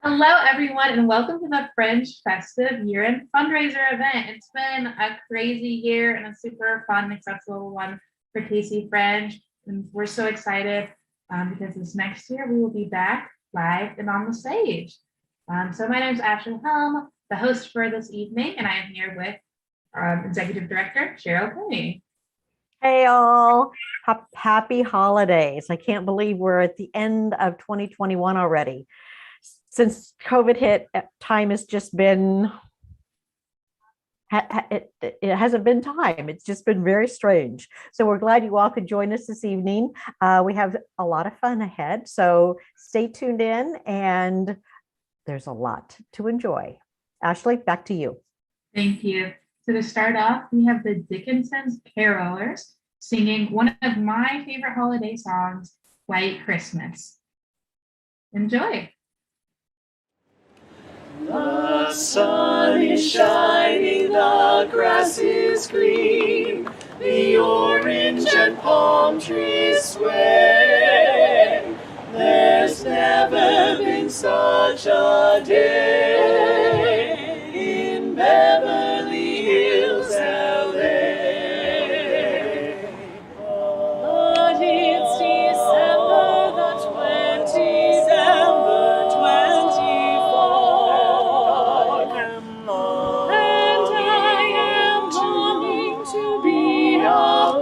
Hello, everyone, and welcome to the Fringe Festive year-end fundraiser event. It's been a crazy year and a super fun, accessible one for KC Fringe, and we're so excited because this next year we will be back live and on the stage. So my name is Ashley Helm, the host for this evening, and I am here with Executive Director Cheryl Cooney. Hey all, happy holidays. I can't believe we're at the end of 2021 already. Since COVID hit, time has just been, it hasn't been time. It's just been very strange. So we're glad you all could join us this evening. We have a lot of fun ahead. So stay tuned in and there's a lot to enjoy. Ashley, back to you. Thank you. So to start off, we have the Dickinson's Carolers singing one of my favorite holiday songs, White Christmas. Enjoy. The sun is shining, the grass is green, the orange and palm trees sway. There's never been such a day in Beverly Hills, LA. But it's December the 24th, and I am longing to be alone.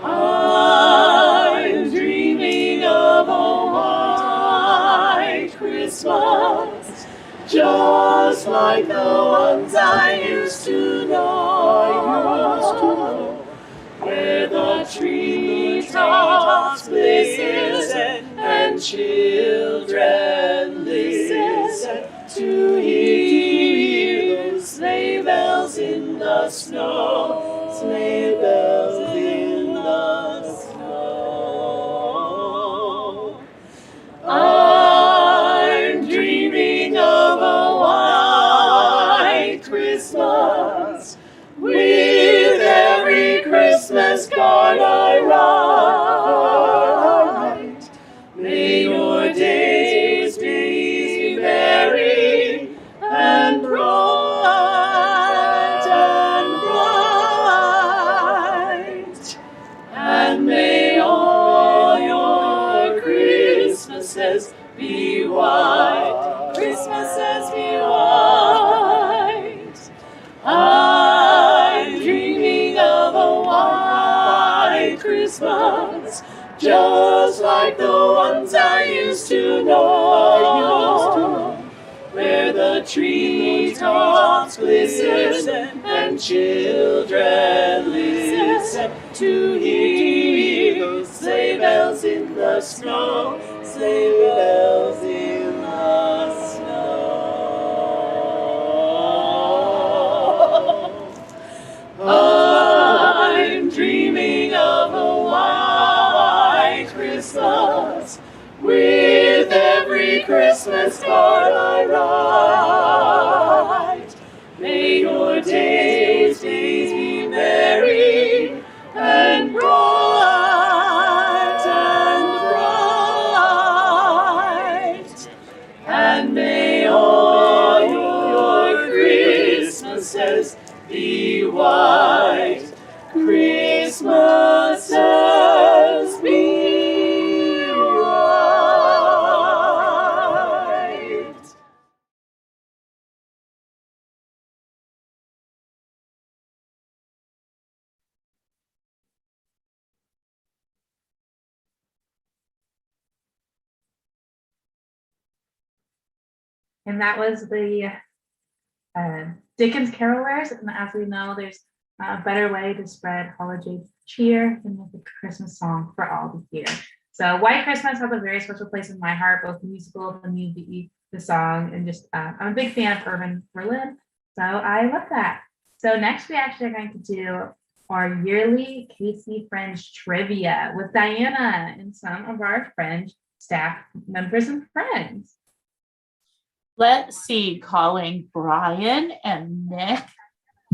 I'm dreaming of a white Christmas, just like the ones I used to know, where the treetops glisten and children listen to hear sleigh bells in the snow, sleigh bells in the snow. I'm dreaming of a white Christmas, with every Christmas card I write. May your days be merry and bright and bright, and may all your Christmases be white, Christmases be white. I'm dreaming of a white Christmas, just like the ones I used to know, where the treetops glisten and children listen to hear sleigh bells in the snow, sleigh bells in the snow. I'm dreaming of a white Christmas, with every Christmas card I write. May your days be merry and bright and bright, and may all your Christmases be white, Christmases be white. And that was the Dickens Carolers. And as we know, there's a better way to spread holiday cheer than with a Christmas song for all the year. So White Christmas has a very special place in my heart, both the musical, the movie, the song, and just I'm a big fan of Irving Berlin. So I love that. So next we actually are going to do our yearly KC Fringe trivia with Diana and some of our Fringe staff members and friends. Let's see, calling Brian and Nick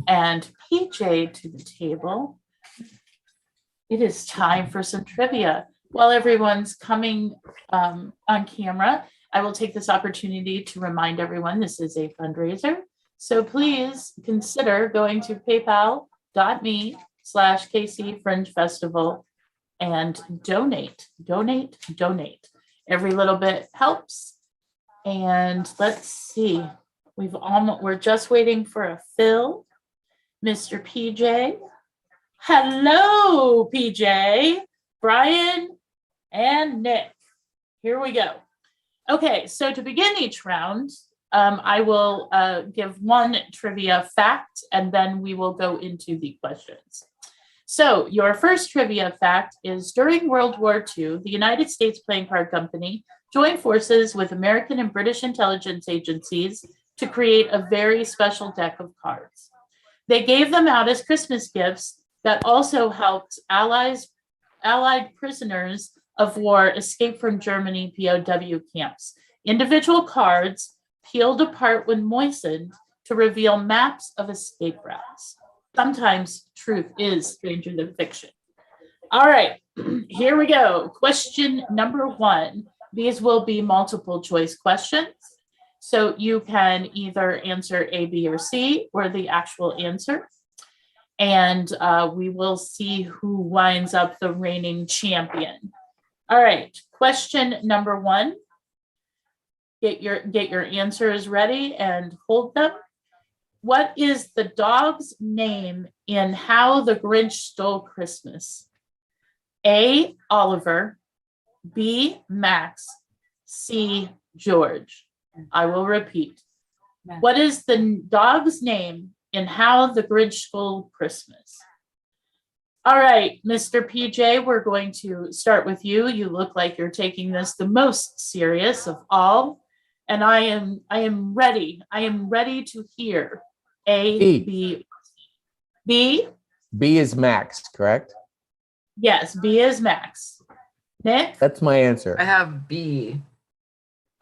and PJ to the table. it is time for some trivia. While everyone's coming on camera, I will take this opportunity to remind everyone this is a fundraiser. So please consider going to paypal.me/KC Fringe Festival and donate. Every little bit helps. And let's see, we're just waiting for a fill. Mr. PJ. Hello, PJ, Brian, and Nick. Here we go. Okay, so to begin each round, I will give one trivia fact, and then we will go into the questions. So your first trivia fact is during World War II, the United States Playing Card Company joined forces with American and British intelligence agencies to create a very special deck of cards. They gave them out as Christmas gifts that also helped Allied prisoners of war escape from Germany POW camps. Individual cards peeled apart when moistened to reveal maps of escape routes. Sometimes truth is stranger than fiction. All right, here we go. Question number 1. These will be multiple choice questions. So you can either answer A, B, or C, or the actual answer. And we will see who winds up the reigning champion. All right, question number 1. Get your answers ready and hold them. What is the dog's name in How the Grinch Stole Christmas? A, Oliver, B, Max, C, George. I will repeat. What is the dog's name in How the Grinch Stole Christmas? All right, Mr. PJ, we're going to start with you. You look like you're taking this the most serious of all. And I am ready. I am ready to hear A, B, B. B is Max, correct? Yes, B is Max. Nick? That's my answer. I have B.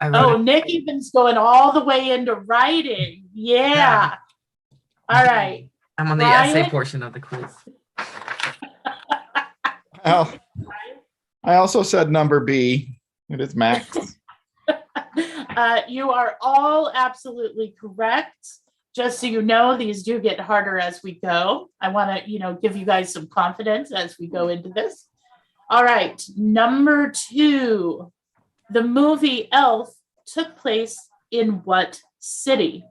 Oh, Nick even's going all the way into writing. Yeah. All right. I'm on the Brian? essay portion of the quiz. Well, I also said number B. It is Max. You are all absolutely correct. Just so you know, these do get harder as we go. I want to, give you guys some confidence as we go into this. All right, number 2. The movie Elf took place in what city?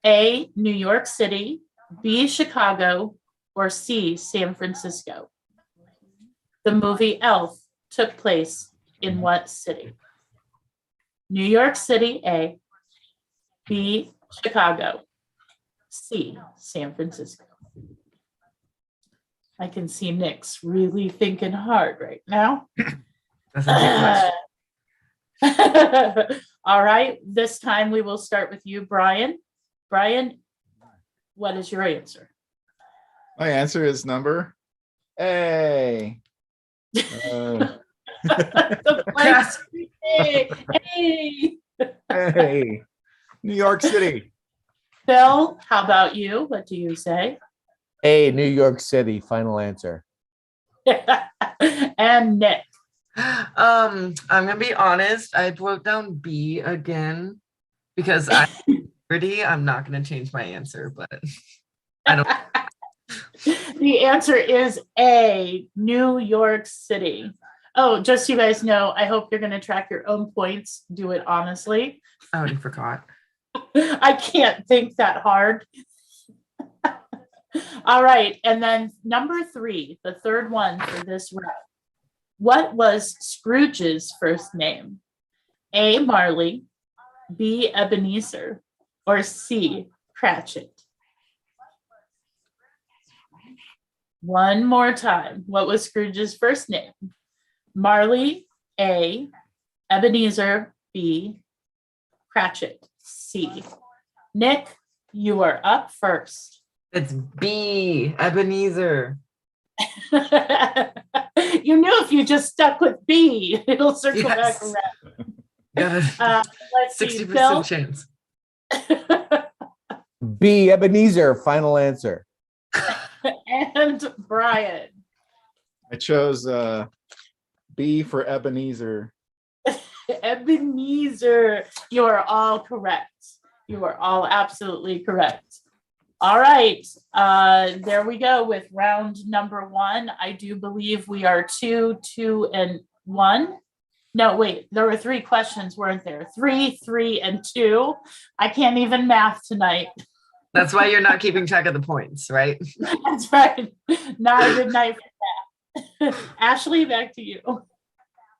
A, New York City, B, Chicago, or C, San Francisco? The movie Elf took place in what city? New York City, A, B, Chicago, C, San Francisco. I can see Nick's really thinking hard right now. That's a big question. All right, this time we will start with you, Brian. Brian, what is your answer? My answer is number A. The blank screen. Hey. Hey, New York City. Bill, how about you? What do you say? A, New York City, final answer. And Nick. I'm gonna be honest. I wrote down B again because I'm not gonna change my answer, but I don't. The answer is A, New York City. Oh, just so you guys know, I hope you're going to track your own points. Do it honestly. I already forgot. I can't think that hard. All right. And then number 3, the third one for this round. What was Scrooge's first name? A, Marley, B, Ebenezer, or C, Cratchit? One more time. What was Scrooge's first name? Marley, A, Ebenezer, B, Cratchit, C. Nick, you are up first. It's B, Ebenezer. You knew if you just stuck with B, it'll circle back Yes. around. Let's see, 60% Bill. chance. B, Ebenezer, final answer. And Brian. I chose B for Ebenezer. Ebenezer. You are all correct. You are all absolutely correct. All right. There we go with round number 1. I do believe we are 2, 2, and 1. No, wait, there were 3 questions, weren't there? 3, 3, and 2. I can't even math tonight. That's why you're not keeping track of the points, right? That's right. Not a good night for that. Ashley, back to you.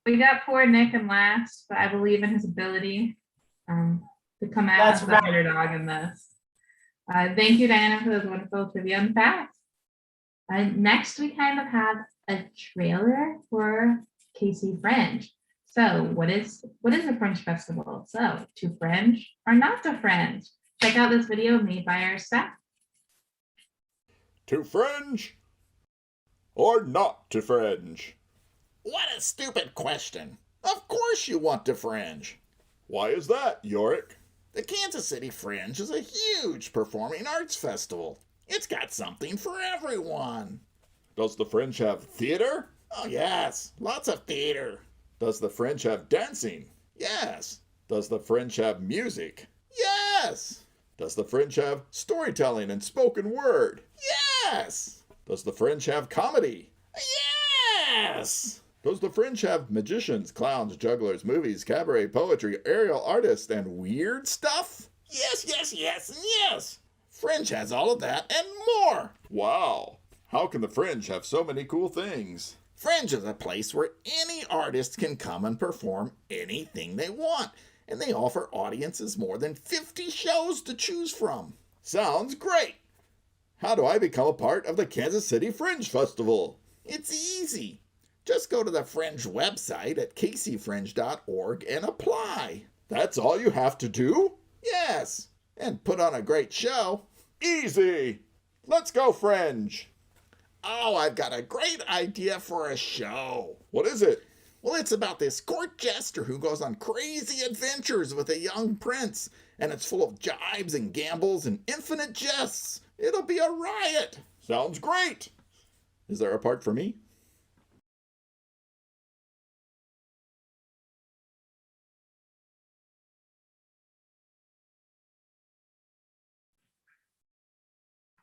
We got poor Nick in last, but I believe in his ability to come out That's as the right. underdog in this. Thank you, Diana, for those wonderful trivia and facts. Next, we kind of have a trailer for KC Fringe. So, what is a Fringe Festival? So, to Fringe or not to Fringe? Check out this video made by our staff. To Fringe or not to Fringe? What a stupid question. Of course you want to Fringe. Why is that, Yorick? The Kansas City Fringe is a huge performing arts festival. It's got something for everyone. Does the Fringe have theater? Oh, yes, lots of theater. Does the Fringe have dancing? Yes. Does the Fringe have music? Yes. Does the Fringe have storytelling and spoken word? Yes. Does the Fringe have comedy? Yes. Does the Fringe have magicians, clowns, jugglers, movies, cabaret, poetry, aerial artists, and weird stuff? Yes, yes, yes, and yes. Fringe has all of that and more. Wow. How can the Fringe have so many cool things? Fringe is a place where any artist can come and perform anything they want, and they offer audiences more than 50 shows to choose from. Sounds great. How do I become a part of the Kansas City Fringe Festival? It's easy. Just go to the Fringe website at kcfringe.org and apply. That's all you have to do? Yes. And put on a great show. Easy. Let's go, Fringe. Oh, I've got a great idea for a show. What is it? Well, it's about this court jester who goes on crazy adventures with a young prince, and it's full of jibes and gambles and infinite jests. It'll be a riot. Sounds great. Is there a part for me?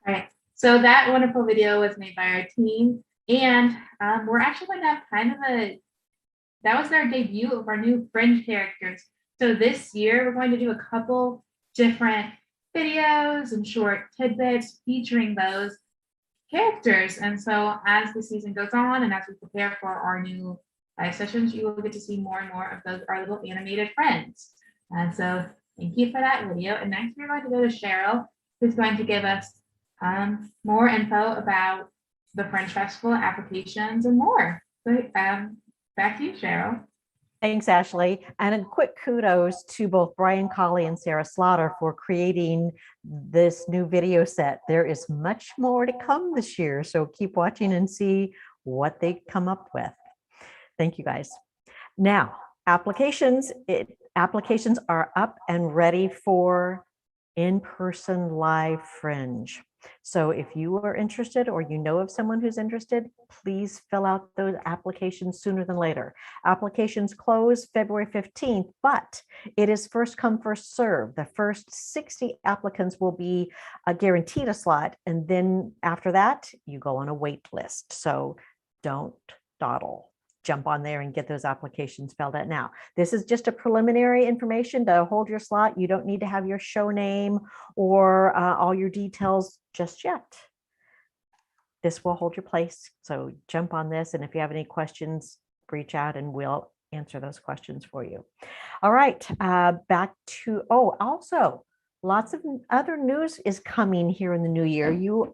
All right. So that wonderful video was made by our team, and we're actually going to have kind of that was our debut of our new Fringe characters. So this year we're going to do a couple different videos and short tidbits featuring those characters. And so as the season goes on and as we prepare for our new live sessions, you will get to see more and more of those our little animated friends. And so thank you for that video. And next we're going to go to Cheryl, who's going to give us more info about the Fringe Festival applications and more. So back to you, Cheryl. Thanks, Ashley. And a quick kudos to both Brian Colley and Sarah Slaughter for creating this new video set. There is much more to come this year, so keep watching and see what they come up with. Thank you, guys. Now, applications are up and ready for in-person live Fringe. So if you are interested or you know of someone who's interested, please fill out those applications sooner than later. Applications close February 15th, but it is first come, first serve. The first 60 applicants will be guaranteed a slot. And then after that, you go on a wait list. So don't dawdle. Jump on there and get those applications filled out now. This is just a preliminary information to hold your slot. You don't need to have your show name or all your details just yet. This will hold your place. So jump on this. And if you have any questions, reach out and we'll answer those questions for you. All right, back to, also, lots of other news is coming here in the new year.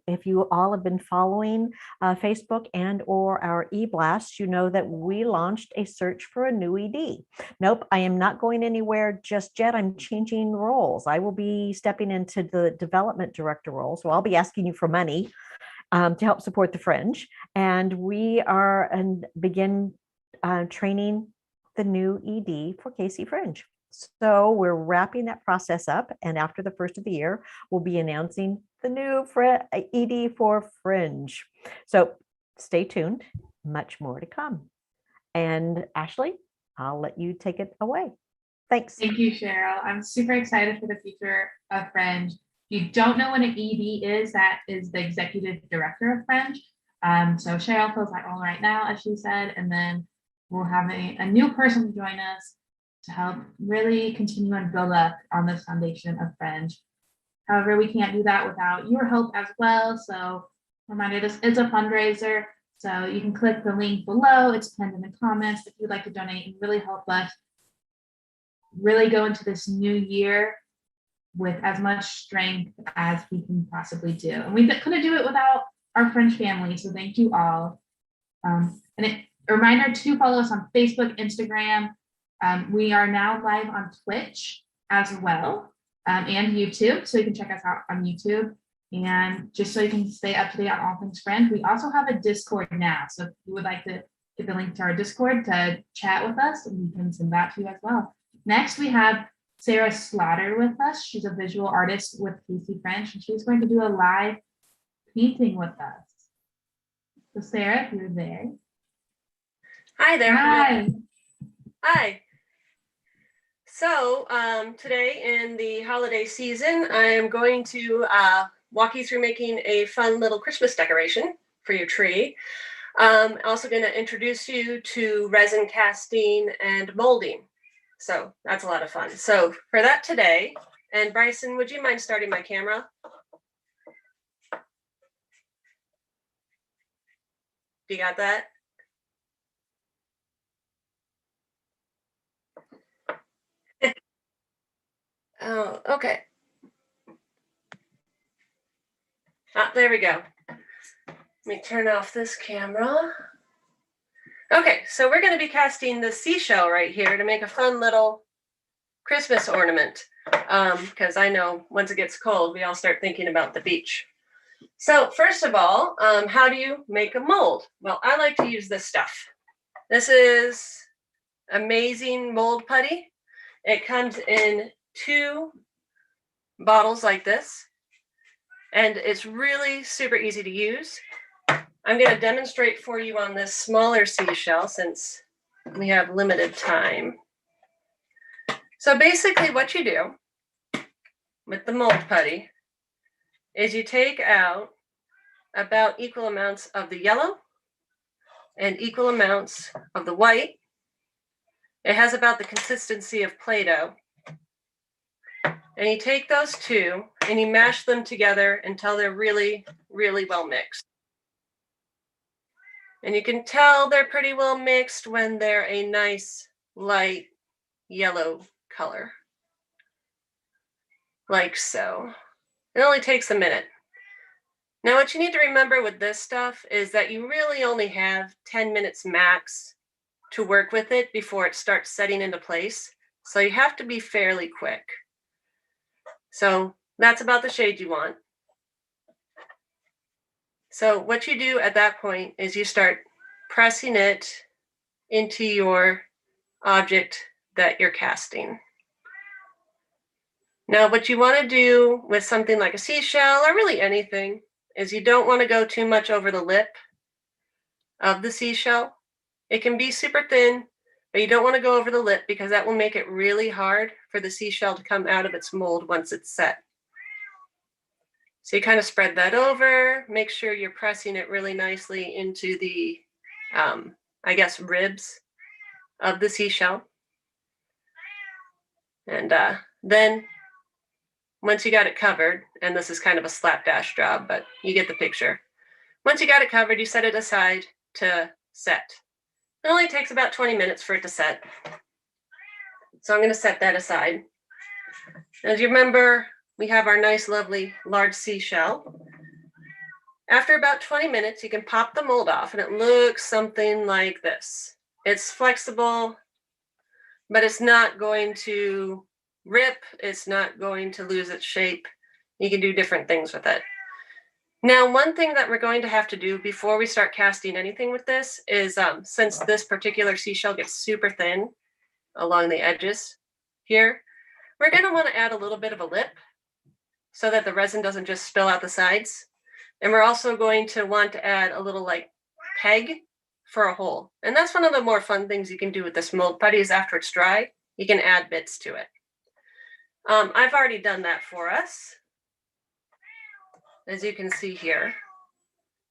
If you all have been following Facebook and or our e-blast, you know that we launched a search for a new ED. Nope, I am not going anywhere just yet. I'm changing roles. I will be stepping into the development director role. So I'll be asking you for money to help support the Fringe. And we are and begin training the new ED for KC Fringe. So we're wrapping that process up, and after the first of the year, we'll be announcing the new ED for Fringe. So stay tuned. much more to come. And Ashley, I'll let you take it away. Thanks. Thank you, Cheryl. I'm super excited for the future of Fringe. If you don't know what an ED is, that is the executive director of Fringe. So Cheryl fills that role right now, as she said, and then we'll have a new person join us to help really continue and build up on this foundation of Fringe. However, we can't do that without your help as well. So reminder, this is a fundraiser. So you can click the link below. It's pinned in the comments if you'd like to donate and really help us really go into this new year with as much strength as we can possibly do. And we couldn't do it without our Fringe family. So thank you all. And a reminder to follow us on Facebook, Instagram. We are now live on Twitch as well, and YouTube. So you can check us out on YouTube. And just so you can stay up to date on all things Fringe, we also have a Discord now. So if you would like to get the link to our Discord to chat with us, and we can send that to you as well. Next, we have Sarah Slaughter with us. She's a visual artist with PC Fringe, and she's going to do a live painting with us. So Sarah, if you're there. Hi there. Hi. Hi. So today in the holiday season, I am going to walk you through making a fun little Christmas decoration for your tree. I'm also going to introduce you to resin casting and molding. So that's a lot of fun. So for that today, and Bryson, would you mind starting my camera? You got that? Oh, okay. Ah, there we go. Let me turn off this camera. Okay, so we're going to be casting the seashell right here to make a fun little Christmas ornament. Because I know once it gets cold, we all start thinking about the beach. So first of all, how do you make a mold? Well, I like to use this stuff. This is amazing mold putty. It comes in 2 bottles like this, and it's really super easy to use. I'm going to demonstrate for you on this smaller seashell since we have limited time. So basically what you do with the mold putty is you take out about equal amounts of the yellow and equal amounts of the white. It has about the consistency of Play-Doh. And you take those 2 and you mash them together until they're really, really well mixed. And you can tell they're pretty well mixed when they're a nice light yellow color. Like so. It only takes a minute. Now what you need to remember with this stuff is that you really only have 10 minutes max to work with it before it starts setting into place. So you have to be fairly quick. So that's about the shade you want. So what you do at that point is you start pressing it into your object that you're casting. Now, what you want to do with something like a seashell or really anything is you don't want to go too much over the lip of the seashell. It can be super thin, but you don't want to go over the lip because that will make it really hard for the seashell to come out of its mold once it's set. So you kind of spread that over, make sure you're pressing it really nicely into the, I guess, ribs of the seashell. And then once you got it covered, and this is kind of a slapdash job, but you get the picture. Once you got it covered, you set it aside to set. It only takes about 20 minutes for it to set. So I'm going to set that aside. As you remember, we have our nice, lovely, large seashell. After about 20 minutes, you can pop the mold off and it looks something like this. It's flexible, but it's not going to rip. It's not going to lose its shape. You can do different things with it. Now, one thing that we're going to have to do before we start casting anything with this is, since this particular seashell gets super thin along the edges here, we're going to want to add a little bit of a lip so that the resin doesn't just spill out the sides. And we're also going to want to add a little like peg for a hole. And that's one of the more fun things you can do with this mold putty is after it's dry, you can add bits to it. I've already done that for us, as you can see here.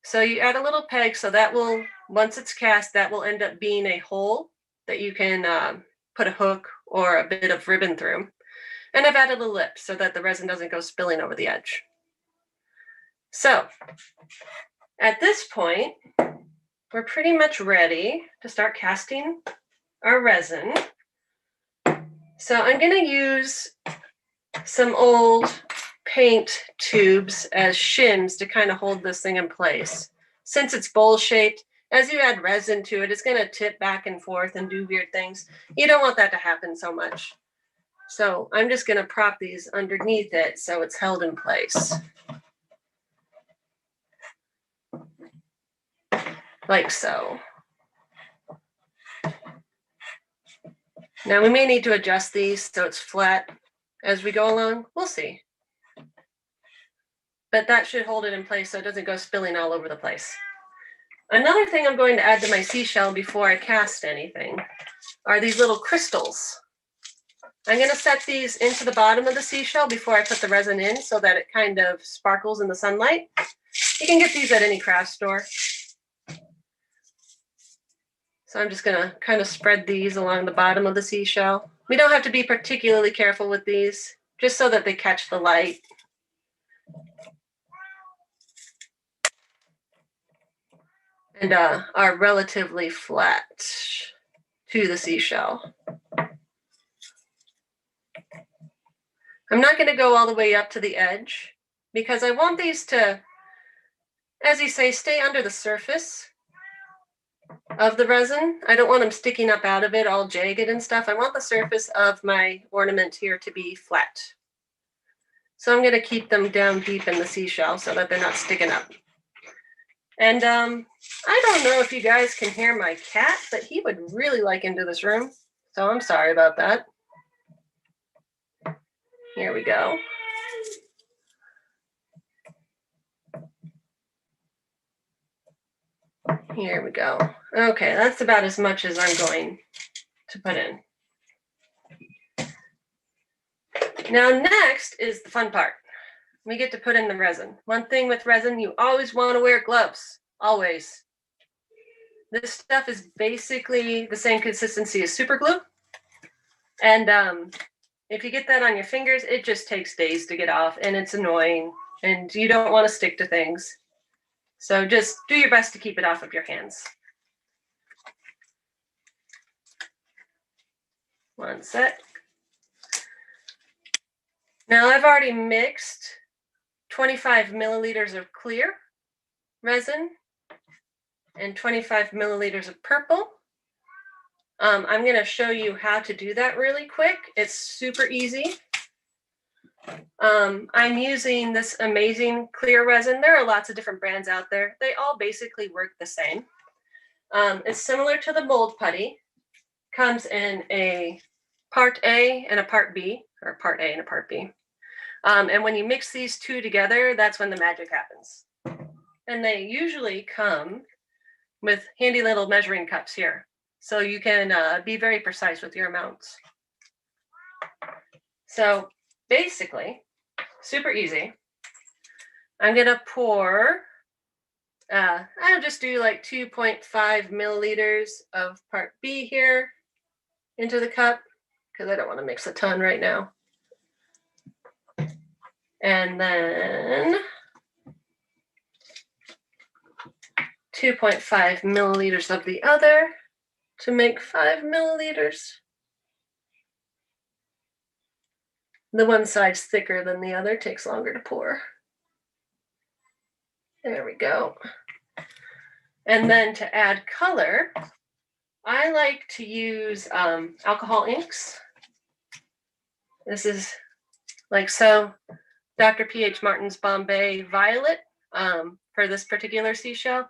So you add a little peg, so that will, once it's cast, that will end up being a hole that you can put a hook or a bit of ribbon through. And I've added a lip so that the resin doesn't go spilling over the edge. So at this point, we're pretty much ready to start casting our resin. So I'm going to use some old paint tubes as shims to kind of hold this thing in place. Since it's bowl shaped, as you add resin to it, it's going to tip back and forth and do weird things. You don't want that to happen so much. So I'm just going to prop these underneath it so it's held in place. Like so. Now we may need to adjust these so it's flat as we go along. We'll see. But that should hold it in place so it doesn't go spilling all over the place. Another thing I'm going to add to my seashell before I cast anything are these little crystals. I'm going to set these into the bottom of the seashell before I put the resin in so that it kind of sparkles in the sunlight. You can get these at any craft store. So I'm just going to kind of spread these along the bottom of the seashell. We don't have to be particularly careful with these, just so that they catch the light. And are relatively flat to the seashell. I'm not going to go all the way up to the edge because I want these to, as you say, stay under the surface of the resin. I don't want them sticking up out of it all jagged and stuff. I want the surface of my ornament here to be flat. So I'm going to keep them down deep in the seashell so that they're not sticking up. And I don't know if you guys can hear my cat, but he would really like into this room. So I'm sorry about that. Here we go. Here we go. Okay, that's about as much as I'm going to put in. Now next is the fun part. We get to put in the resin. One thing with resin, you always want to wear gloves, always. This stuff is basically the same consistency as super glue. And if you get that on your fingers, it just takes days to get off and it's annoying and you don't want to stick to things. So just do your best to keep it off of your hands. One sec. Now I've already mixed 25 milliliters of clear resin and 25 milliliters of purple. I'm going to show you how to do that really quick. It's super easy. I'm using this amazing clear resin. There are lots of different brands out there. They all basically work the same. It's similar to the mold putty. Comes in a part A and a part B, or part A and a part B. And when you mix these two together, that's when the magic happens. And they usually come with handy little measuring cups here. So you can be very precise with your amounts. So basically, super easy. I'm gonna pour, I'll just do like 2.5 milliliters of part B here into the cup because I don't want to mix a ton right now. And then 2.5 milliliters of the other to make 5 milliliters. The one side's thicker than the other, takes longer to pour. There we go. And then to add color, I like to use alcohol inks. This is like so. Dr. P.H. Martin's Bombay Violet for this particular seashell.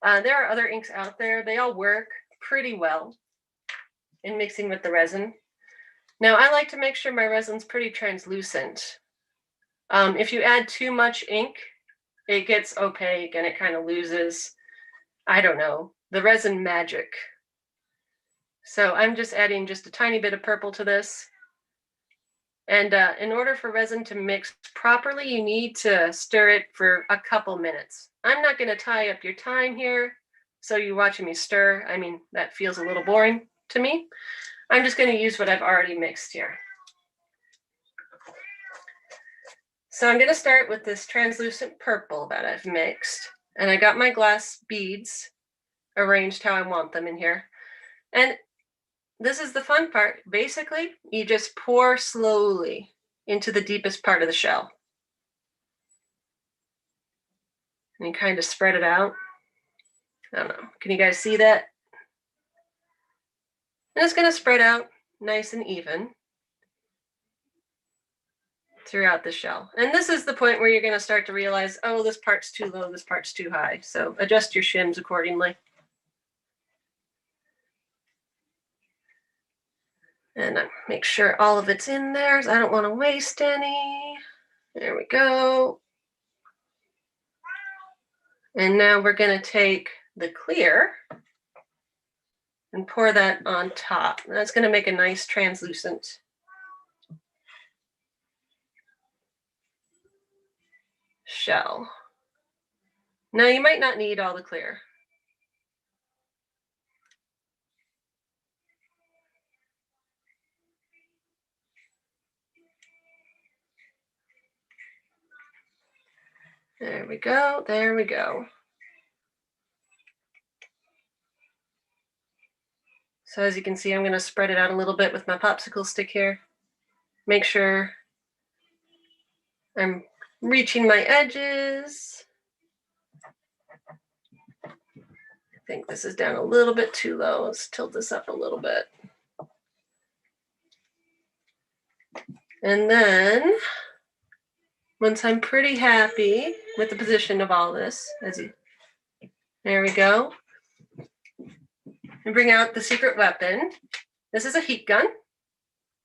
There are other inks out there. They all work pretty well in mixing with the resin. Now, I like to make sure my resin's pretty translucent. If you add too much ink, it gets opaque and it kind of loses, I don't know, the resin magic. So I'm just adding just a tiny bit of purple to this. And in order for resin to mix properly, you need to stir it for a couple minutes. I'm not going to tie up your time here, so you watching me stir. I mean, that feels a little boring to me. I'm just going to use what I've already mixed here. So I'm going to start with this translucent purple that I've mixed. And I got my glass beads arranged how I want them in here. And this is the fun part. Basically, you just pour slowly into the deepest part of the shell. And you kind of spread it out. I don't know. Can you guys see that? And it's going to spread out nice and even throughout the shell. And this is the point where you're going to start to realize, oh, this part's too low, this part's too high. So adjust your shims accordingly. And make sure all of it's in there. I don't want to waste any. There we go. And now we're going to take the clear and pour that on top. That's going to make a nice translucent shell. Now you might not need all the clear. There we go, there we go. So as you can see, I'm going to spread it out a little bit with my popsicle stick here. Make sure I'm reaching my edges. I think this is down a little bit too low. Let's tilt this up a little bit. And then once I'm pretty happy with the position of all this, there we go. And bring out the secret weapon. This is a heat gun.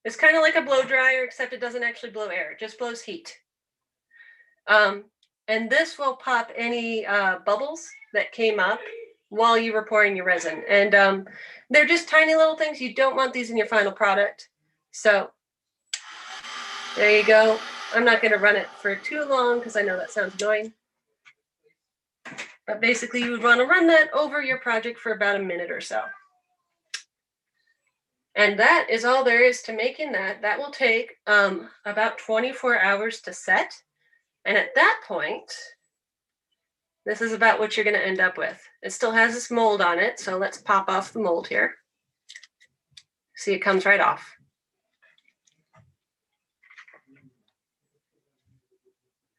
It's kind of like a blow dryer, except it doesn't actually blow air. It just blows heat. And this will pop any bubbles that came up while you were pouring your resin. And they're just tiny little things. You don't want these in your final product. So there you go. I'm not going to run it for too long because I know that sounds annoying. But basically, you would want to run that over your project for about a minute or so. And that is all there is to making that. That will take about 24 hours to set. And at that point, this is about what you're going to end up with. It still has this mold on it. So let's pop off the mold here. See, it comes right off.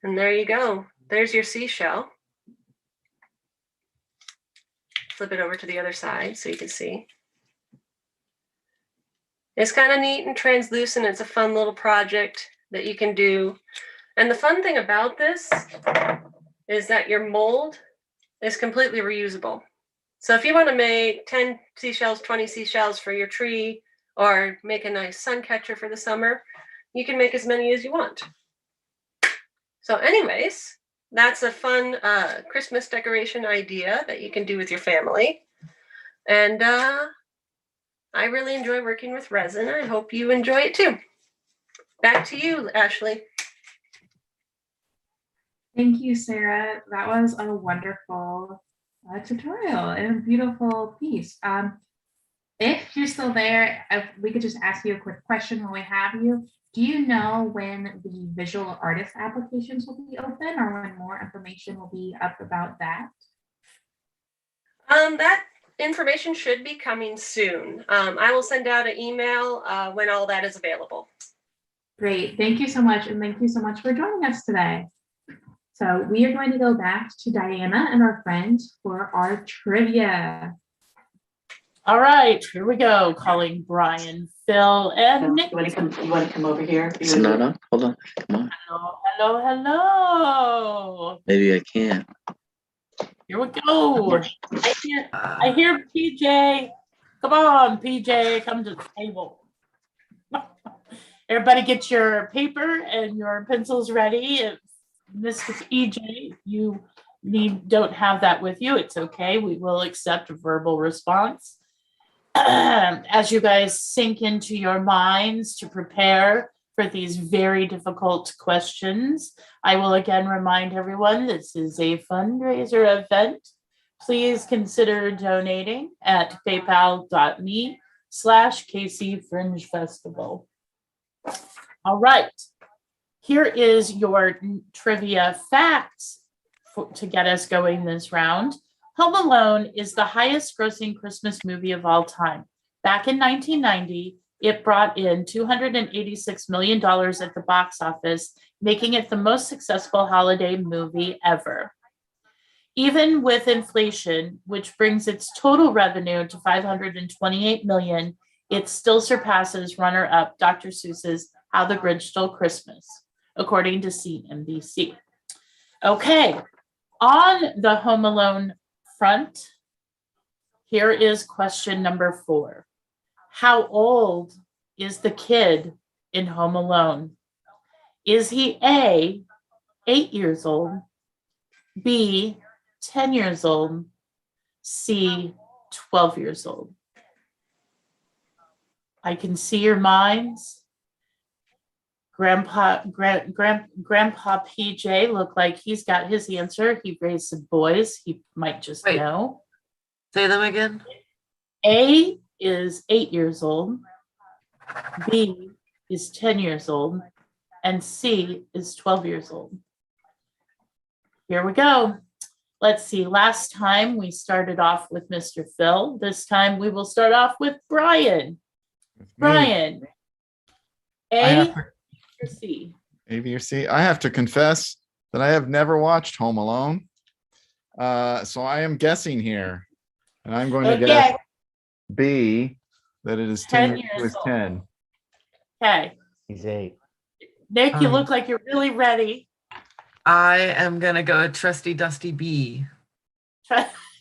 And there you go. There's your seashell. Flip it over to the other side so you can see. It's kind of neat and translucent. It's a fun little project that you can do. And the fun thing about this is that your mold is completely reusable. So if you want to make 10 seashells, 20 seashells for your tree, or make a nice sun catcher for the summer, you can make as many as you want. So anyways, that's a fun Christmas decoration idea that you can do with your family. And I really enjoy working with resin. I hope you enjoy it too. Back to you, Ashley. Thank you, Sarah. That was a wonderful tutorial and a beautiful piece. If you're still there, if we could just ask you a quick question when we have you. Do you know when the visual artist applications will be open or when more information will be up about that? That information should be coming soon. I will send out an email when all that is available. Great. Thank you so much. And thank you so much for joining us today. So we are going to go back to Diana and our friends for our trivia. All right, here we go. Calling Brian, Phil, and Nick. You want to come over here? It's not up. Hold on. Come on. Hello. Maybe I can't. Here we go. I hear PJ. Come on, PJ, come to the table. Everybody get your paper and your pencils ready. If Mr. PJ, you don't have that with you, it's okay. We will accept a verbal response. As you guys sink into your minds to prepare for these very difficult questions, I will again remind everyone this is a fundraiser event. Please consider donating at paypal.me/KC Fringe Festival. All right, here is your trivia facts to get us going this round. Home Alone is the highest grossing Christmas movie of all time. Back in 1990, it brought in $286 million at the box office, making it the most successful holiday movie ever. Even with inflation, which brings its total revenue to $528 million, it still surpasses runner-up Dr. Seuss's How the Grinch Stole Christmas, according to CNBC. Okay, on the Home Alone front, here is question number 4. How old is the kid in Home Alone? Is he A, 8 years old, B, 10 years old, C, 12 years old? I can see your minds. Grandpa PJ looked like he's got his answer. He raised some boys. He might just Wait. know. Say them again. A is 8 years old, B is 10 years old, and C is 12 years old. Here we go. Let's see. Last time we started off with Mr. Phil. This time we will start off with Brian. Brian, A or C? A, B, or C. I have to confess that I have never watched Home Alone. So I am guessing here. And I'm going to guess B, that it is 10 years years old. 10. Okay. He's 8. Nick, you look like you're really ready. I am gonna go trusty dusty B.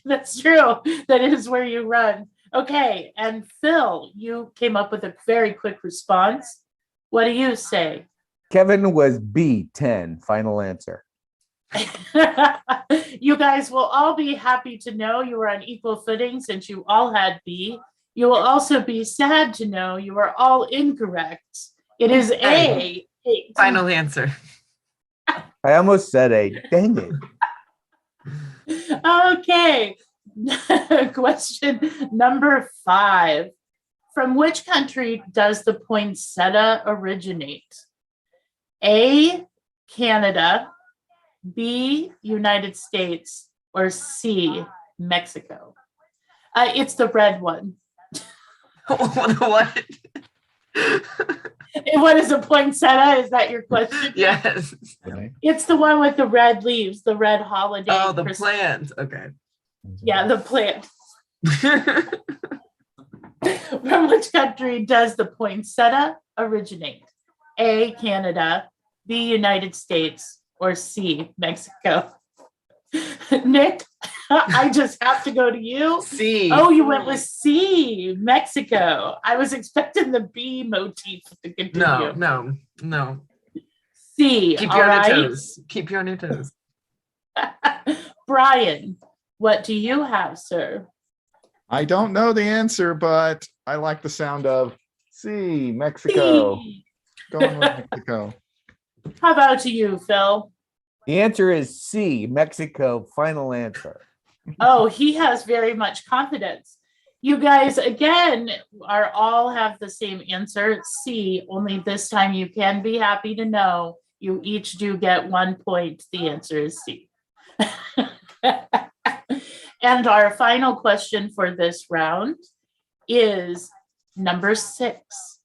That's true. That is where you run. Okay. And Phil, you came up with a very quick response. What do you say? Kevin was B, 10. Final answer. You guys will all be happy to know you were on equal footing since you all had B. You will also be sad to know you are all incorrect. It is A. 8. Final answer. I almost said A. Dang it. Okay. Question number 5. From which country does the poinsettia originate? A, Canada, B, United States, or C, Mexico? It's the red one. What? What is a poinsettia? Is that your question? Yes. It's the one with the red leaves, the red holiday. Oh, the Christmas. plant. Okay. Yeah, the plant. From which country does the poinsettia originate? A, Canada, B, United States, or C, Mexico? Nick, I just have to go to you. C. Oh, you went with C, Mexico. I was expecting the B motif to continue. No. C. Keep all you on right? your toes. Keep you on your toes. Brian, what do you have, sir? I don't know the answer, but I like the sound of C, Mexico. C. Going with Mexico. How about you, Phil? The answer is C, Mexico. Final answer. Oh, he has very much confidence. You guys, again, are all have the same answer, C, only this time you can be happy to know you each do get 1 point. The answer is C. And our final question for this round is number 6.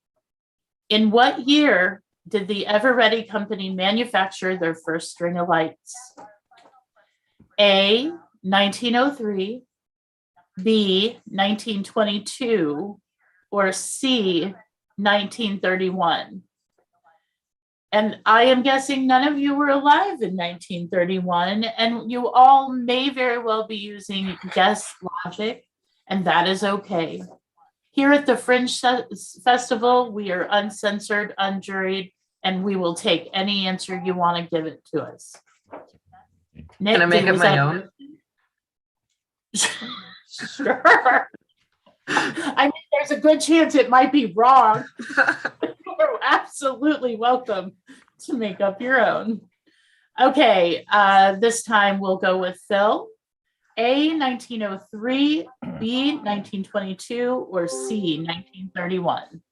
In what year did the Ever Ready company manufacture their first string of lights? A, 1903, B, 1922, or C, 1931? And I am guessing none of you were alive in 1931, and you all may very well be using guess logic, and that is okay. Here at the Fringe Festival, we are uncensored, unjuried, and we will take any answer you want to give it to us. Nick, Can I make it was my that- own? Sure. I mean, there's a good chance it might be wrong. You're absolutely welcome to make up your own. Okay, this time we'll go with Phil. A, 1903, B, 1922, or C, 1931.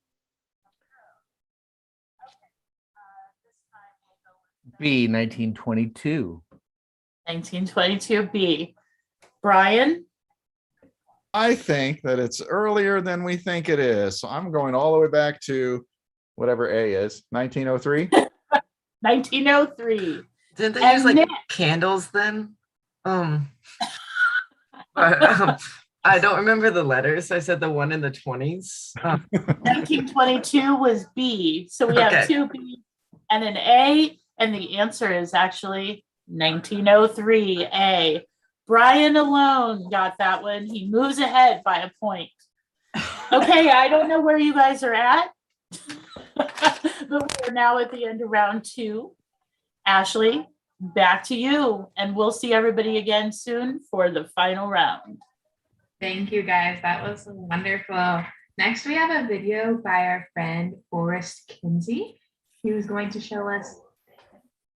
B, 1922. 1922, B. Brian? I think that it's earlier than we think it is. So I'm going all the way back to whatever A is, 1903. 1903. Didn't they And use like Nick. candles then? But, I don't remember the letters. I said the one in the 20s. 1922 was B. So we have Okay. two B and an A, and the answer is actually 1903 A. Brian alone got that one. He moves ahead by a point. Okay, I don't know where you guys are at, but we're now at the end of round 2. Ashley, back to you, and we'll see everybody again soon for the final round. Thank you guys. That was wonderful. Next, we have a video by our friend Forrest Kinsey. He was going to show us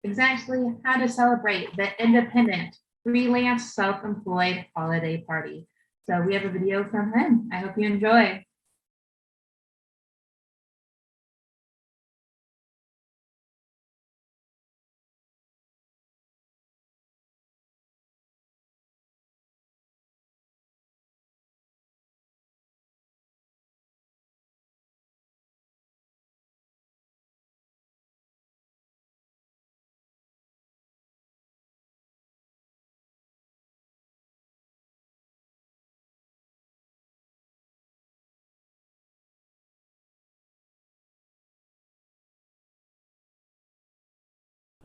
exactly how to celebrate the independent, freelance, self-employed holiday party. So we have a video from him. I hope you enjoy.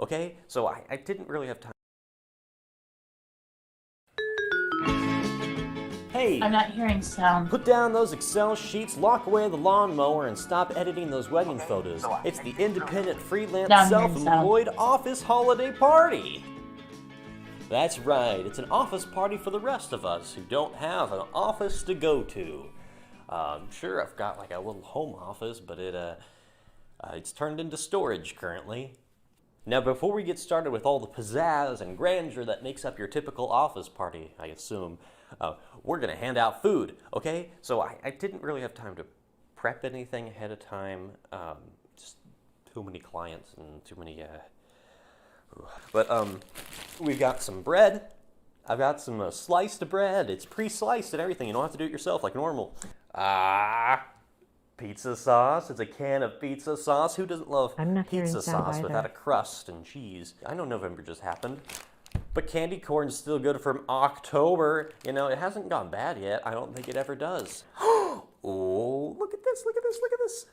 Okay, so I didn't really have time. Hey, I'm not hearing sound. put down those Excel sheets, lock away the lawnmower, and stop editing those wedding photos. It's the independent, freelance, Now I'm hearing self-employed office holiday party. That's right, it's an office party for the rest of us who don't have an office to go to. Sure, I've got like a little home office, but it's turned into storage currently. Now, before we get started with all the pizzazz and grandeur that makes up your typical office party, I assume, we're going to hand out food, okay? So I didn't really have time to prep anything ahead of time. Just too many clients and too many... But we've got some bread. I've got some sliced bread. It's pre-sliced and everything. You don't have to do it yourself like normal. Pizza sauce. It's a can of pizza sauce. Who doesn't love I'm not hearing pizza sound sauce either. without a crust and cheese? I know November just happened, but candy corn's still good from October. You know, it hasn't gone bad yet. I don't think it ever does. Oh, look at this, look at this, look at this.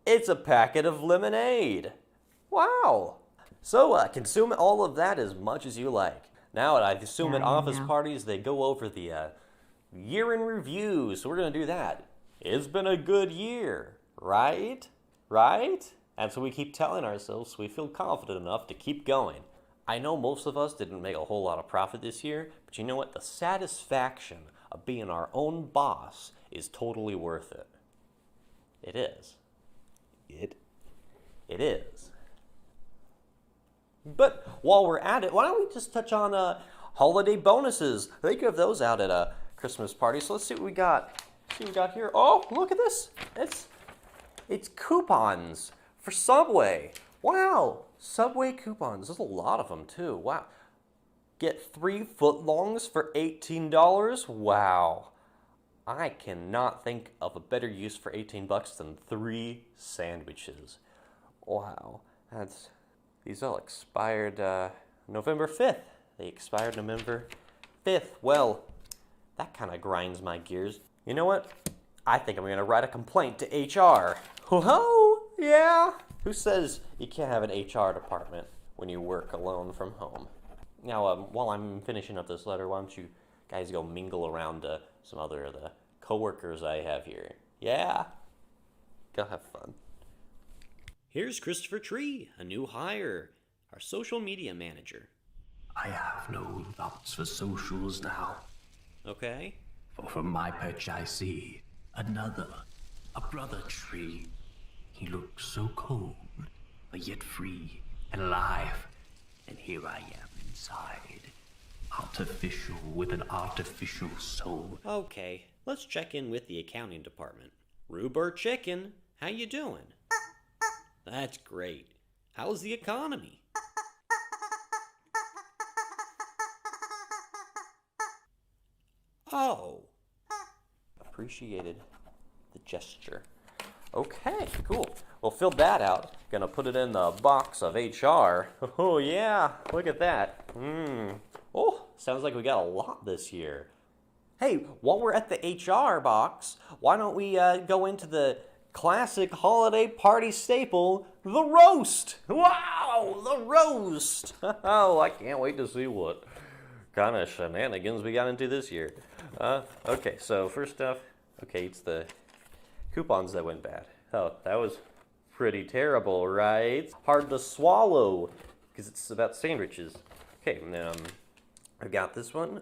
It's a packet of lemonade. Wow. So consume all of that as much as you like. Now, I assume at office parties, they go over the year in review, so we're going to do that. It's been a good year, right? Right? And so we keep telling ourselves so we feel confident enough to keep going. I know most of us didn't make a whole lot of profit this year, but you know what? The satisfaction of being our own boss is totally worth it. It is. It is. But while we're at it, why don't we just touch on holiday bonuses? They give those out at a Christmas party. So let's see what we got. See what we got here. Oh, look at this. It's coupons for Subway. Wow. Subway coupons. There's a lot of them too. Wow. Get 3 footlongs for $18. Wow. I cannot think of a better use for $18 than 3 sandwiches. Wow. These all expired November 5th. They expired November 5th. Well, that kind of grinds my gears. You know what? I think I'm going to write a complaint to HR. Whoa, yeah. Who says you can't have an HR department when you work alone from home? Now, while I'm finishing up this letter, why don't you guys go mingle around some other of the coworkers I have here? Yeah? Go have fun. Here's Christopher Tree, a new hire, our social media manager. I have no thoughts for socials now. Okay. For from my perch I see another, a brother tree. He looks so cold, but yet free and alive. And here I am inside, artificial with an artificial soul. Okay, let's check in with the accounting department. Rhubarb Chicken, how you doing? That's great. How's the economy? Oh. Appreciated the gesture. Okay, cool. Well, filled that out. Gonna put it in the box of HR. Oh yeah, look at that. Oh, sounds like we got a lot this year. Hey, while we're at the HR box, why don't we go into the classic holiday party staple, the roast? Wow, the roast! Oh, I can't wait to see what kind of shenanigans we got into this year. Okay, so first off, okay, it's the coupons that went bad. Oh, that was pretty terrible, right? Hard to swallow, because it's about sandwiches. Okay, I've got this one.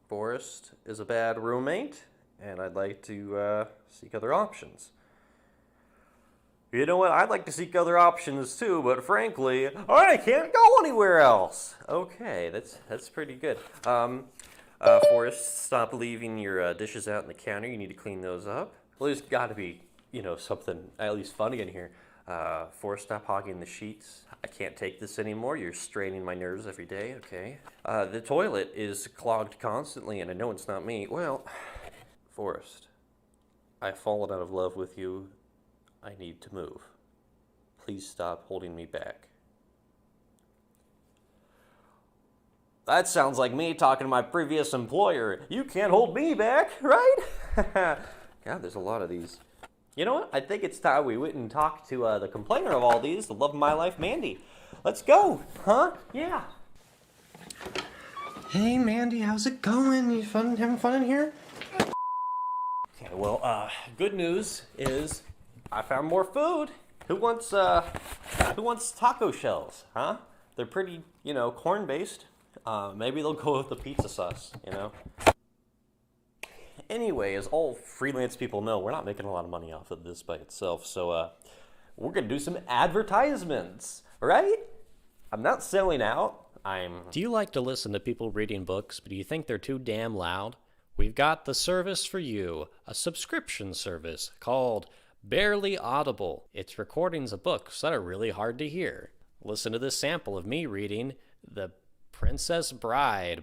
Forrest is a bad roommate, and I'd like to seek other options. You know what? I'd like to seek other options too, but frankly, I can't go anywhere else. Okay, that's pretty good. Forrest, stop leaving your dishes out on the counter. You need to clean those up. Well, there's got to be, something at least funny in here. Forrest, stop hogging the sheets. I can't take this anymore. You're straining my nerves every day. Okay. The toilet is clogged constantly, and I know it's not me. Well, Forrest, I've fallen out of love with you. I need to move. Please stop holding me back. That sounds like me talking to my previous employer. You can't hold me back, right? God, there's a lot of these. You know what? I think it's time we went and talked to the complainer of all these, the love of my life, Mandy. Let's go, huh? Yeah. Hey, Mandy, how's it going? You having fun in here? Okay, well, good news is I found more food. Who wants taco shells, huh? They're pretty, corn-based. Maybe they'll go with the pizza sauce, Anyway, as all freelance people know, we're not making a lot of money off of this by itself, so we're gonna do some advertisements, right? I'm not selling out. Do you like to listen to people reading books, but do you think they're too damn loud? We've got the service for you, a subscription service called Barely Audible. It's recordings of books that are really hard to hear. Listen to this sample of me reading The Princess Bride.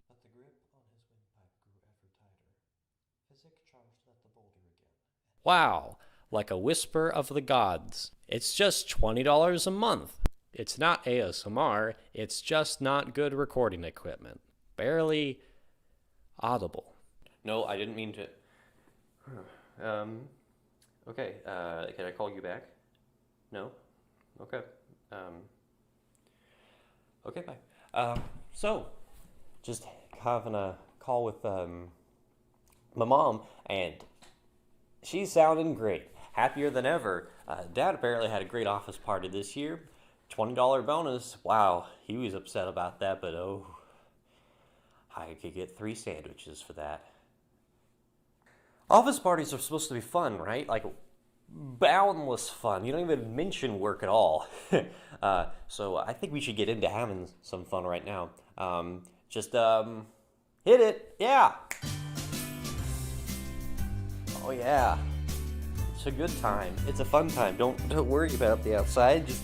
Wow, like a whisper of the gods. It's just $20 a month. It's not ASMR, it's just not good recording equipment. Barely Audible. No, I didn't mean to. Okay, can I call you back? No? Okay. Okay, bye. So, just having a call with my mom, and she's sounding great. Happier than ever. Dad apparently had a great office party this year. $20 bonus. Wow, he was upset about that, but oh, I could get 3 sandwiches for that. Office parties are supposed to be fun, right? Like, boundless fun. You don't even mention work at all. So I think we should get into having some fun right now. Just hit it. Yeah. Oh yeah. It's a good time. It's a fun time. Don't worry about the outside. Just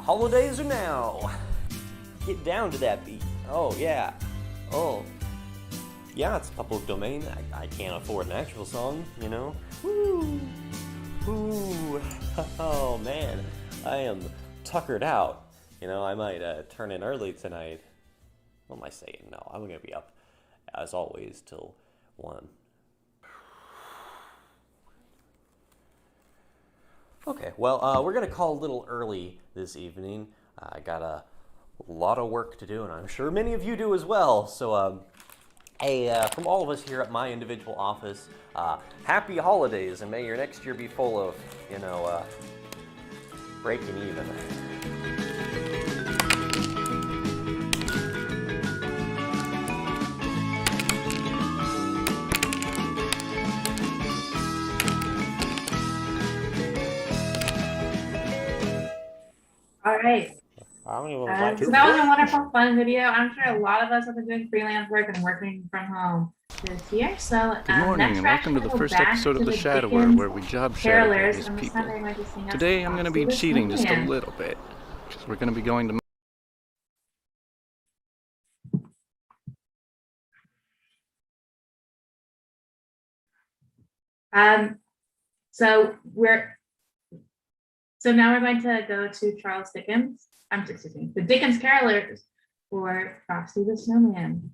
holidays are now. Get down to that beat. Oh yeah. Oh. Yeah, it's public domain. I can't afford an actual song, Woo! Ooh. Oh man. I am tuckered out. I might turn in early tonight. What am I saying? No, I'm gonna be up as always till 1. Okay, well, we're gonna call a little early this evening. I got a lot of work to do, and I'm sure many of you do as well. So, from all of us here at my individual office, happy holidays, and may your next year be full of, breaking even. right. I don't even So that was a wonderful, fun video. I'm sure a lot of us have been doing freelance work and working from home this year. So Good morning next and we're welcome to actually the first gonna go episode back of to The Shadower, Dickens where we job shadow Carolers, various and this people. time they're going to sing us Today I'm going to be Frosty the cheating just a Snowman. little bit, because we're going to be going to Um, so now we're going to go to Charles Dickens. Excuse me, the Dickens Carolers for Frosty the Snowman.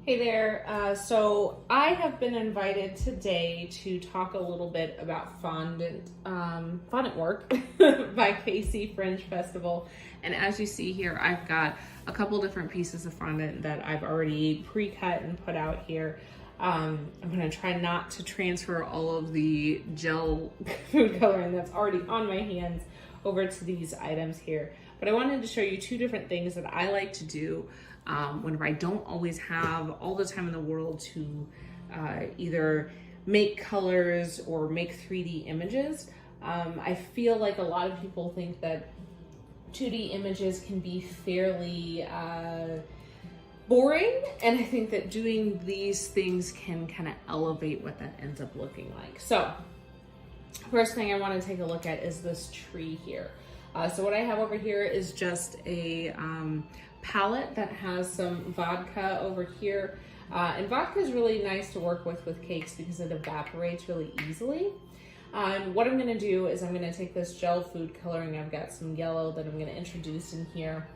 Hey there. So I have been invited today to talk a little bit about fondant work by Casey Fringe Festival. And as you see here, I've got a couple different pieces of fondant that I've already pre-cut and put out here. I'm going to try not to transfer all of the gel food coloring that's already on my hands over to these items here. But I wanted to show you two different things that I like to do whenever I don't always have all the time in the world to either make colors or make 3D images. I feel like a lot of people think that 2D images can be fairly boring, and I think that doing these things can kind of elevate what that ends up looking like. So first thing I want to take a look at is this tree here. So what I have over here is just a palette that has some vodka over here. And vodka is really nice to work with cakes because it evaporates really easily. And what I'm gonna do is I'm gonna take this gel food coloring. I've got some yellow that I'm gonna introduce in here.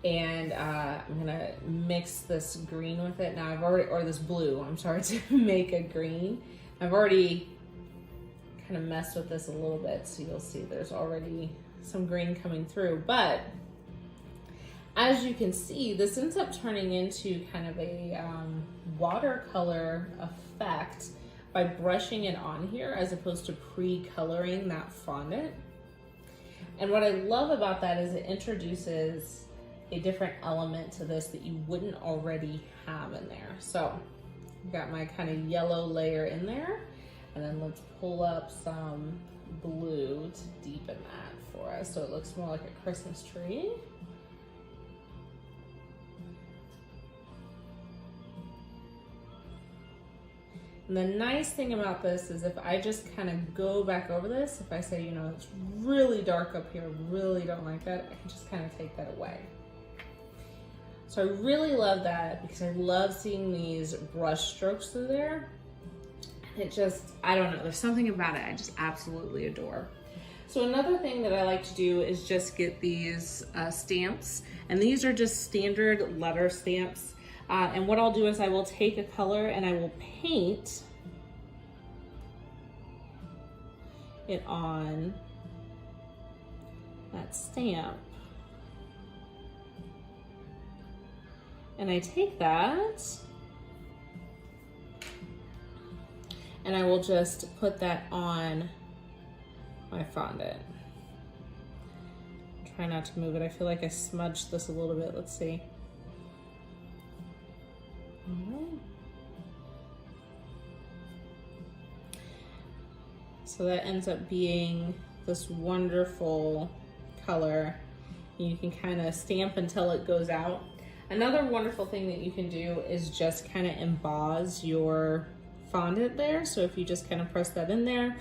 And I'm gonna mix this green with it. Now or this blue, I'm sorry, to make a green. I've already kind of messed with this a little bit, so you'll see there's already some green coming through. But as you can see, this ends up turning into kind of a watercolor effect by brushing it on here as opposed to pre-coloring that fondant. And what I love about that is it introduces a different element to this that you wouldn't already have in there. So I've got my kind of yellow layer in there, and then let's pull up some blue to deepen that for us so it looks more like a Christmas tree. And the nice thing about this is if I just kind of go back over this, if I say, you know, it's really dark up here, really don't like that, I can just kind of take that away. So I really love that because I love seeing these brush strokes through there. It just, I don't know, there's something about it I just absolutely adore. So another thing that I like to do is just get these stamps, and these are just standard letter stamps. And what I'll do is I will take a color and I will paint it on that stamp. And I take that and I will just put that on my fondant. Try not to move it. I feel like I smudged this a little bit. Let's see. So that ends up being this wonderful color. You can kind of stamp until it goes out. Another wonderful thing that you can do is just kind of emboss your fondant there. So if you just kind of press that in there,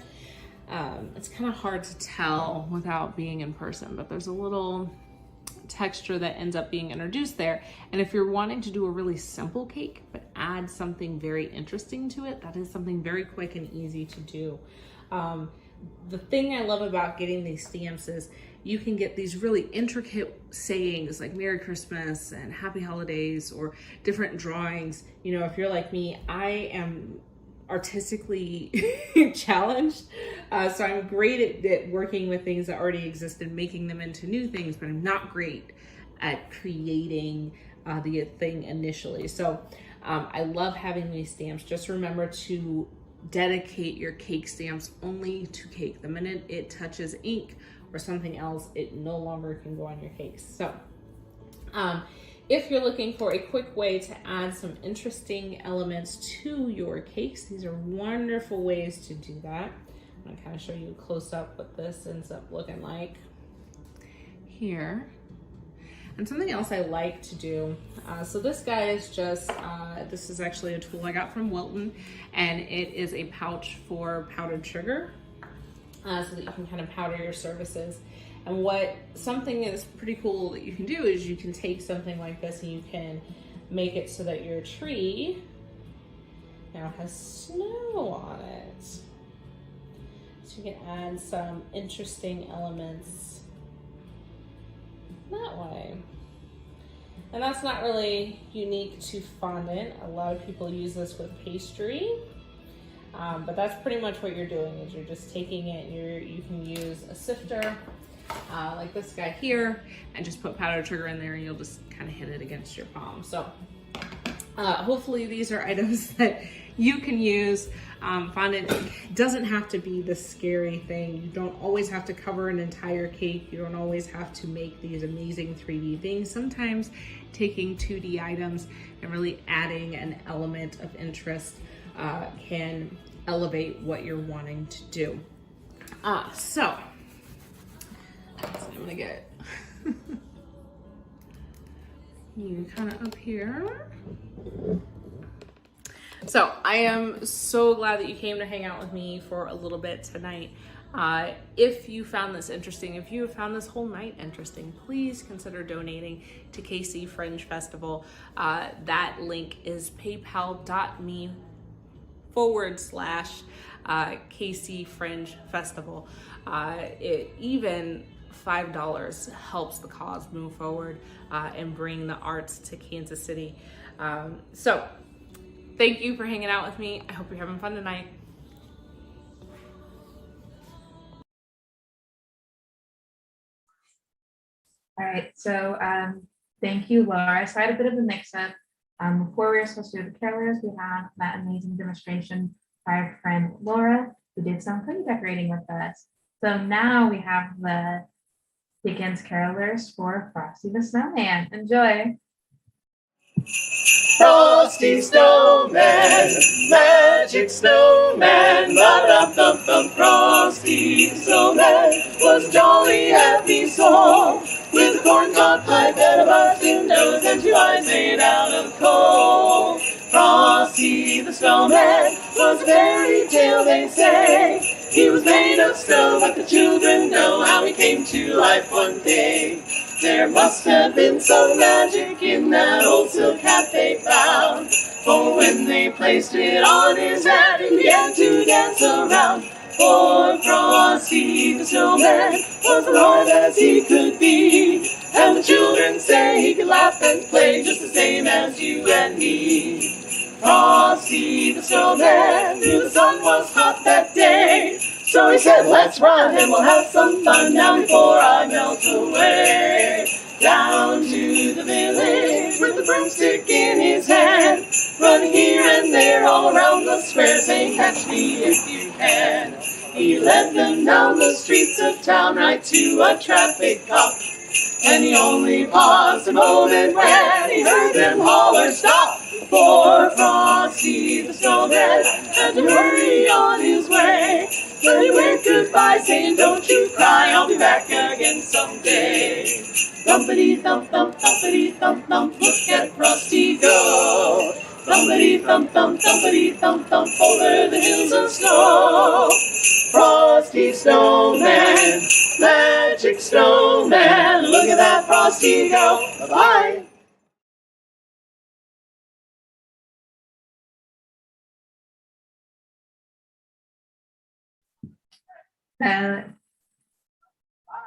it's kind of hard to tell without being in person, but there's a little texture that ends up being introduced there. And if you're wanting to do a really simple cake but add something very interesting to it, that is something very quick and easy to do. The thing I love about getting these stamps is you can get these really intricate sayings like Merry Christmas and Happy Holidays, or different drawings. You know, if you're like me, I am artistically challenged. So I'm great at working with things that already exist and making them into new things, but I'm not great at creating the thing initially. So I love having these stamps. Just remember to dedicate your cake stamps only to cake. The minute it touches ink or something else, it no longer can go on your cakes. So If you're looking for a quick way to add some interesting elements to your cakes, these are wonderful ways to do that. I'm gonna kind of show you close up what this ends up looking like here. And something else I like to do, so this guy is just, this is actually a tool I got from Wilton, and it is a pouch for powdered sugar, so that you can kind of powder your services. And something is pretty cool that you can do is you can take something like this and you can make it so that your tree now has snow on it. So you can add some interesting elements that way. And that's not really unique to fondant. A lot of people use this with pastry, but that's pretty much what you're doing is you're just taking it, you can use a sifter like this guy here and just put powdered sugar in there and you'll just kind of hit it against your palm. So hopefully these are items that you can use. Fondant doesn't have to be the scary thing. You don't always have to cover an entire cake. You don't always have to make these amazing 3D things. Sometimes taking 2D items and really adding an element of interest can elevate what you're wanting to do. So I'm gonna get you kind of up here. So I am so glad that you came to hang out with me for a little bit tonight. If you found this interesting, if you have found this whole night interesting, please consider donating to KC Fringe Festival. That link is paypal.me/KC Fringe Festival. Even $5 helps the cause move forward and bring the arts to Kansas City. So thank you for hanging out with me. I hope you're having fun tonight. All right, so thank you, Laura. So I had a bit of a mix-up. Before we were supposed to do the carolers, we had that amazing demonstration by our friend Laura, who did some cookie decorating with us. So now we have the Dickens carolers for Frosty the Snowman. Enjoy. Frosty Snowman, magic snowman, ba-dum-dum-dum. Frosty the Snowman was jolly happy soul, with a corncob pipe and a busted nose and 2 eyes made out of coal. Frosty the Snowman was a fairy tale, they say. He was made of snow, but the children know how he came to life one day. There must have been some magic in that old silk hat they found, for when they placed it on his head, he began to dance around. For Frosty the Snowman was alive as he could be, and the children say he could laugh and play just the same as you and me. Frosty the Snowman knew the sun was hot that day, so he said, let's run and we'll have some fun now before I melt away. Down to the village with the broomstick in his hand, running here and there all around the square, saying, catch me if you can. He led them down the streets of town right to a traffic cop, and he only paused a moment when he heard them holler, stop! For Frosty the Snowman had to hurry on his way. But he waved goodbye, saying, don't you cry, I'll be back again someday. Thumpity-thump-thump, thumpity-thump-thump, look at Frosty go. Thumpity-thump-thump, thumpity-thump-thump, over the hills of snow. Frosty Snowman, magic snowman, look at that Frosty go. Bye-bye.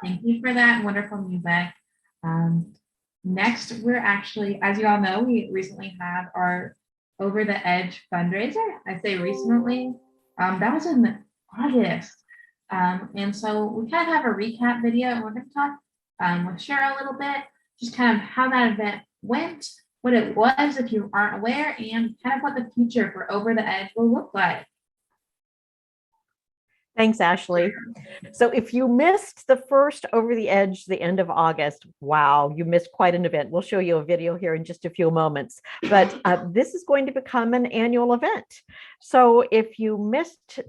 Thank you for that wonderful music. Next, we're actually, as you all know, we recently had our Over the Edge fundraiser. I say recently, that was in August. And so we kind of have a recap video, and we're going to talk with Cheryl a little bit, just kind of how that event went, what it was if you aren't aware, and kind of what the future for Over the Edge will look like. Thanks, Ashley. So if you missed the first Over the Edge, the end of August, wow, you missed quite an event. We'll show you a video here in just a few moments, but this is going to become an annual event. So if you missed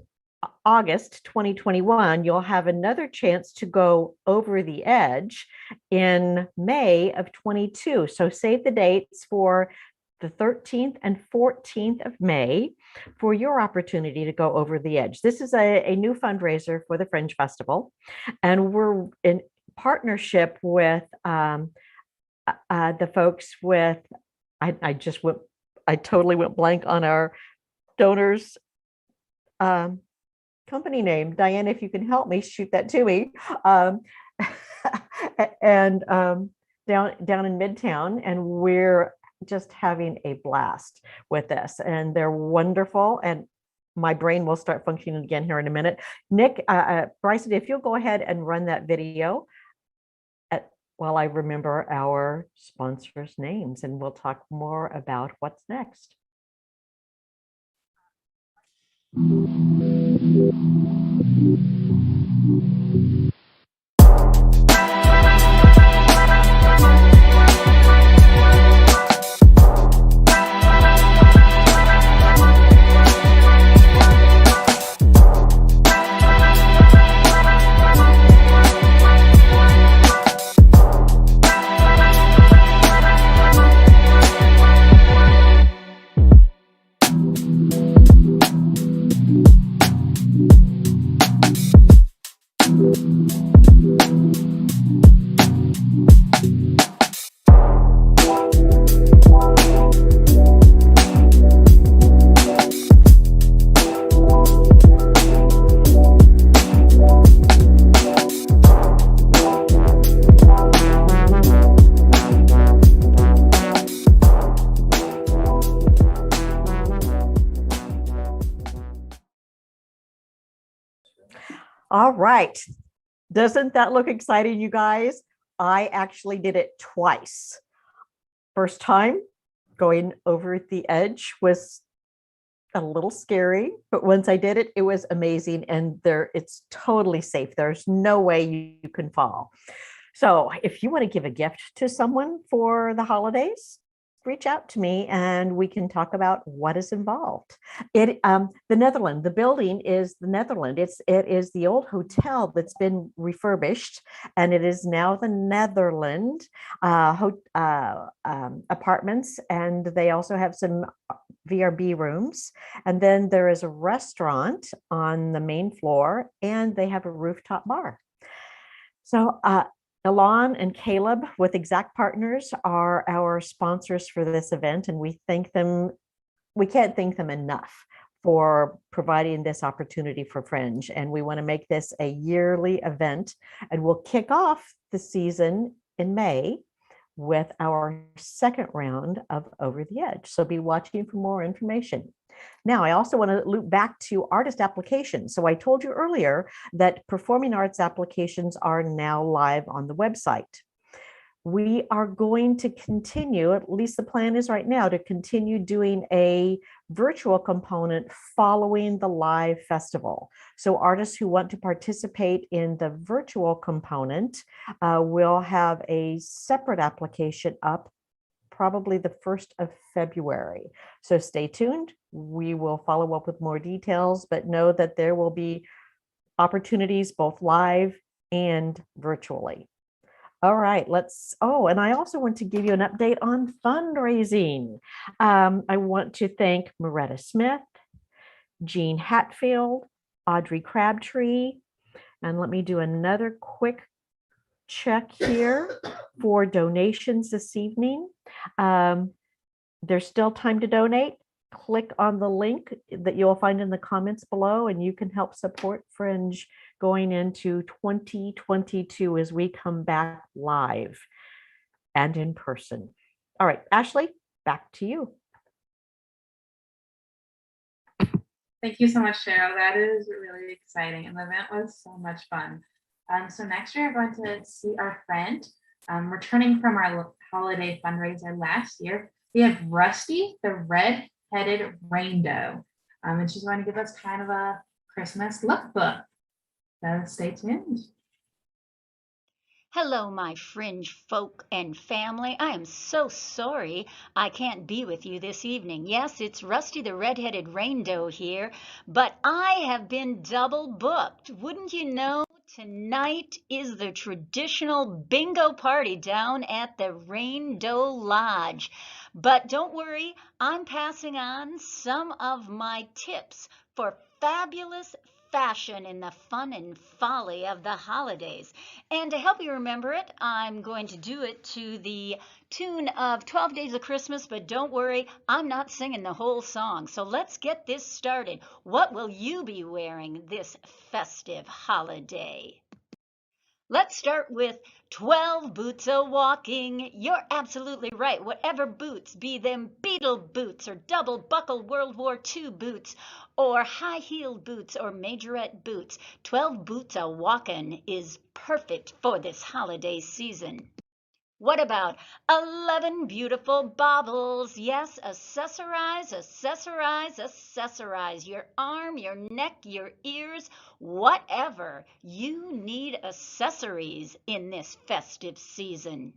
August 2021, you'll have another chance to go over the edge in May of 22. So save the dates for the 13th and 14th of May for your opportunity to go over the edge. This is a new fundraiser for the Fringe Festival, and we're in partnership with the folks with, I totally went blank on our donors company name. Diane, if you can help me, shoot that to me. And down in Midtown, and we're just having a blast with this, and they're wonderful, and my brain will start functioning again here in a minute. Nick, Bryson, if you'll go ahead and run that video while I remember our sponsors' names, and we'll talk more about what's next. All right. Doesn't that look exciting, you guys? I actually did it twice. First time going over the edge was a little scary, but once I did it, it was amazing. And it's totally safe. There's no way you can fall. So if you want to give a gift to someone for the holidays, reach out to me and we can talk about what is involved. The Netherland, the building is the Netherland. It is the old hotel that's been refurbished, and it is now the Netherland apartments, and they also have some VRB rooms. And then there is a restaurant on the main floor, and they have a rooftop bar. So Elon and Caleb with Exact Partners are our sponsors for this event, and we thank them. We can't thank them enough for providing this opportunity for Fringe. And we want to make this a yearly event, and we'll kick off the season in May with our second round of Over the Edge. So be watching for more information. Now, I also want to loop back to artist applications. So I told you earlier that performing arts applications are now live on the website. We are going to continue, at least the plan is right now, to continue doing a virtual component following the live festival. So artists who want to participate in the virtual component will have a separate application up probably the 1st of February. So stay tuned. We will follow up with more details, but know that there will be opportunities both live and virtually. All right, and I also want to give you an update on fundraising. I want to thank Moretta Smith, Jean Hatfield, Audrey Crabtree, and let me do another quick check here for donations this evening. There's still time to donate. Click on the link that you'll find in the comments below, and you can help support Fringe going into 2022 as we come back live and in person. All right, Ashley, back to you. Thank you so much, Cheryl. That is really exciting, and the event was so much fun. So next year, we're going to see our friend returning from our holiday fundraiser last year. We have Rusty, the red-headed rainbow, and she's going to give us kind of a Christmas lookbook. So stay tuned. Hello, my fringe folk and family. I am so sorry I can't be with you this evening. Yes, it's Rusty the Red-Headed Rainbow here, but I have been double booked. Wouldn't you know, tonight is the traditional bingo party down at the Rainbow Lodge. But don't worry, I'm passing on some of my tips for fabulous fashion in the fun and folly of the holidays. And to help you remember it, I'm going to do it to the tune of 12 Days of Christmas, but don't worry, I'm not singing the whole song. So let's get this started. What will you be wearing this festive holiday? Let's start with 12 boots a walking. You're absolutely right. Whatever boots, be them beetle boots or double buckle World War II boots or high-heeled boots or majorette boots, 12 boots a walking is perfect for this holiday season. What about 11 beautiful baubles? Yes, accessorize, accessorize, accessorize. Your arm, your neck, your ears, whatever. You need accessories in this festive season.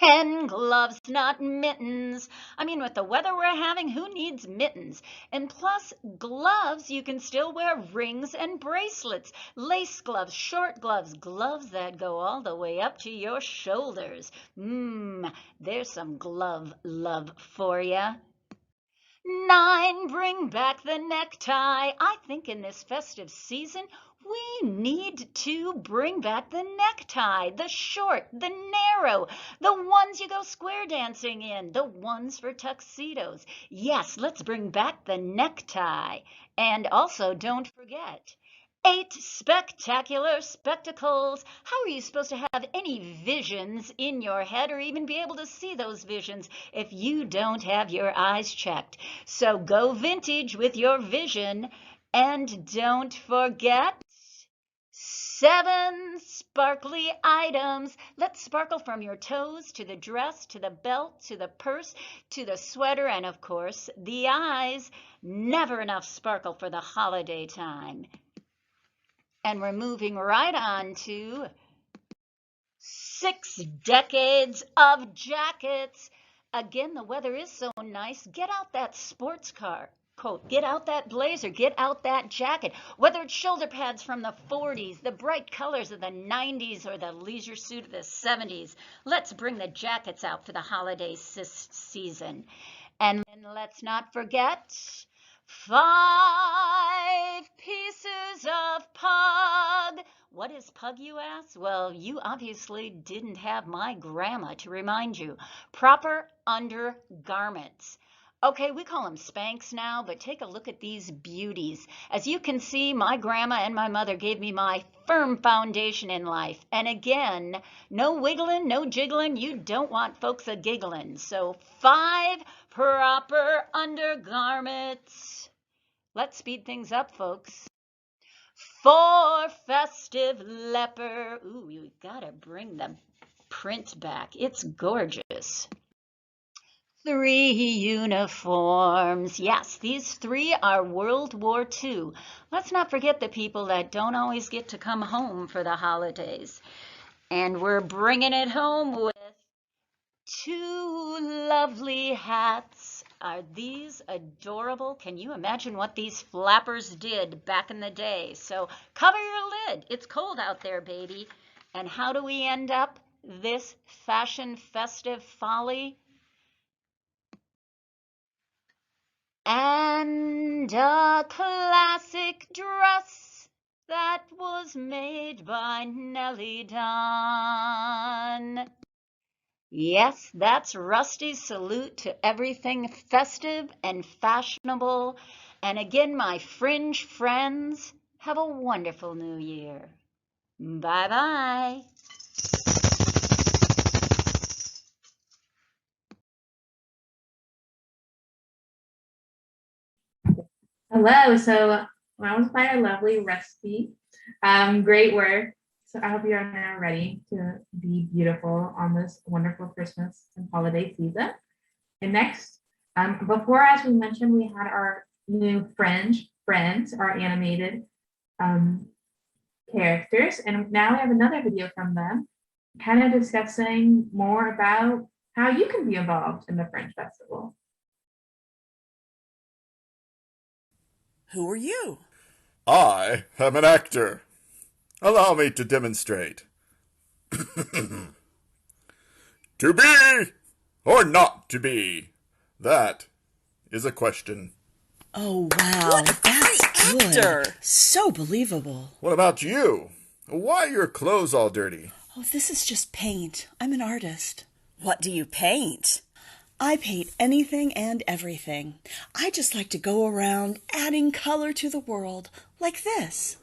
10 gloves, not mittens. I mean, with the weather we're having, who needs mittens? And plus, gloves, you can still wear rings and bracelets, lace gloves, short gloves, gloves that go all the way up to your shoulders. There's some glove love for ya. 9, bring back the necktie. I think in this festive season, we need to bring back the necktie, the short, the narrow, the ones you go square dancing in, the ones for tuxedos. Yes, let's bring back the necktie. And also, don't forget, 8 spectacular spectacles. How are you supposed to have any visions in your head or even be able to see those visions if you don't have your eyes checked? So go vintage with your vision, and don't forget 7 sparkly items. Let's sparkle from your toes to the dress, to the belt, to the purse, to the sweater, and of course, the eyes. Never enough sparkle for the holiday time. And we're moving right on to 6 decades of jackets. Again, the weather is so nice. Get out that sports car coat, get out that blazer, get out that jacket, whether it's shoulder pads from the 40s, the bright colors of the 90s, or the leisure suit of the 70s. Let's bring the jackets out for the holiday season. And then let's not forget 5 pieces of pug. What is pug, you ask? Well, you obviously didn't have my grandma to remind you. Proper undergarments. Okay, we call them Spanx now, but take a look at these beauties. As you can see, my grandma and my mother gave me my firm foundation in life. And again, no wiggling, no jiggling. You don't want folks a giggling. So 5 proper undergarments. Let's speed things up, folks. 4 festive leopard. Ooh, you gotta bring the print back. It's gorgeous. 3 uniforms. Yes, these 3 are World War II. Let's not forget the people that don't always get to come home for the holidays. And we're bringing it home with 2 lovely hats. Are these adorable? Can you imagine what these flappers did back in the day? So cover your lid. It's cold out there, baby. And how do we end up this fashion festive folly? And a classic dress that was made by Nellie Dawn. Yes, that's Rusty's salute to everything festive and fashionable. And again, my fringe friends, have a wonderful new year. Bye-bye. Hello. So that was by our lovely Rusty. Great work. So I hope you are now ready to be beautiful on this wonderful Christmas and holiday season. And next, before, as we mentioned, we had our new Fringe Friends, our animated characters, and now we have another video from them, kind of discussing more about how you can be involved in the Fringe Festival. Who are you? I am an actor. Allow me to demonstrate. To be or not to be? That is a question. Oh, wow. That's good. Actor. So believable. What about you? Why are your clothes all dirty? Oh, this is just paint. I'm an artist. What do you paint? I paint anything and everything. I just like to go around adding color to the world, like this.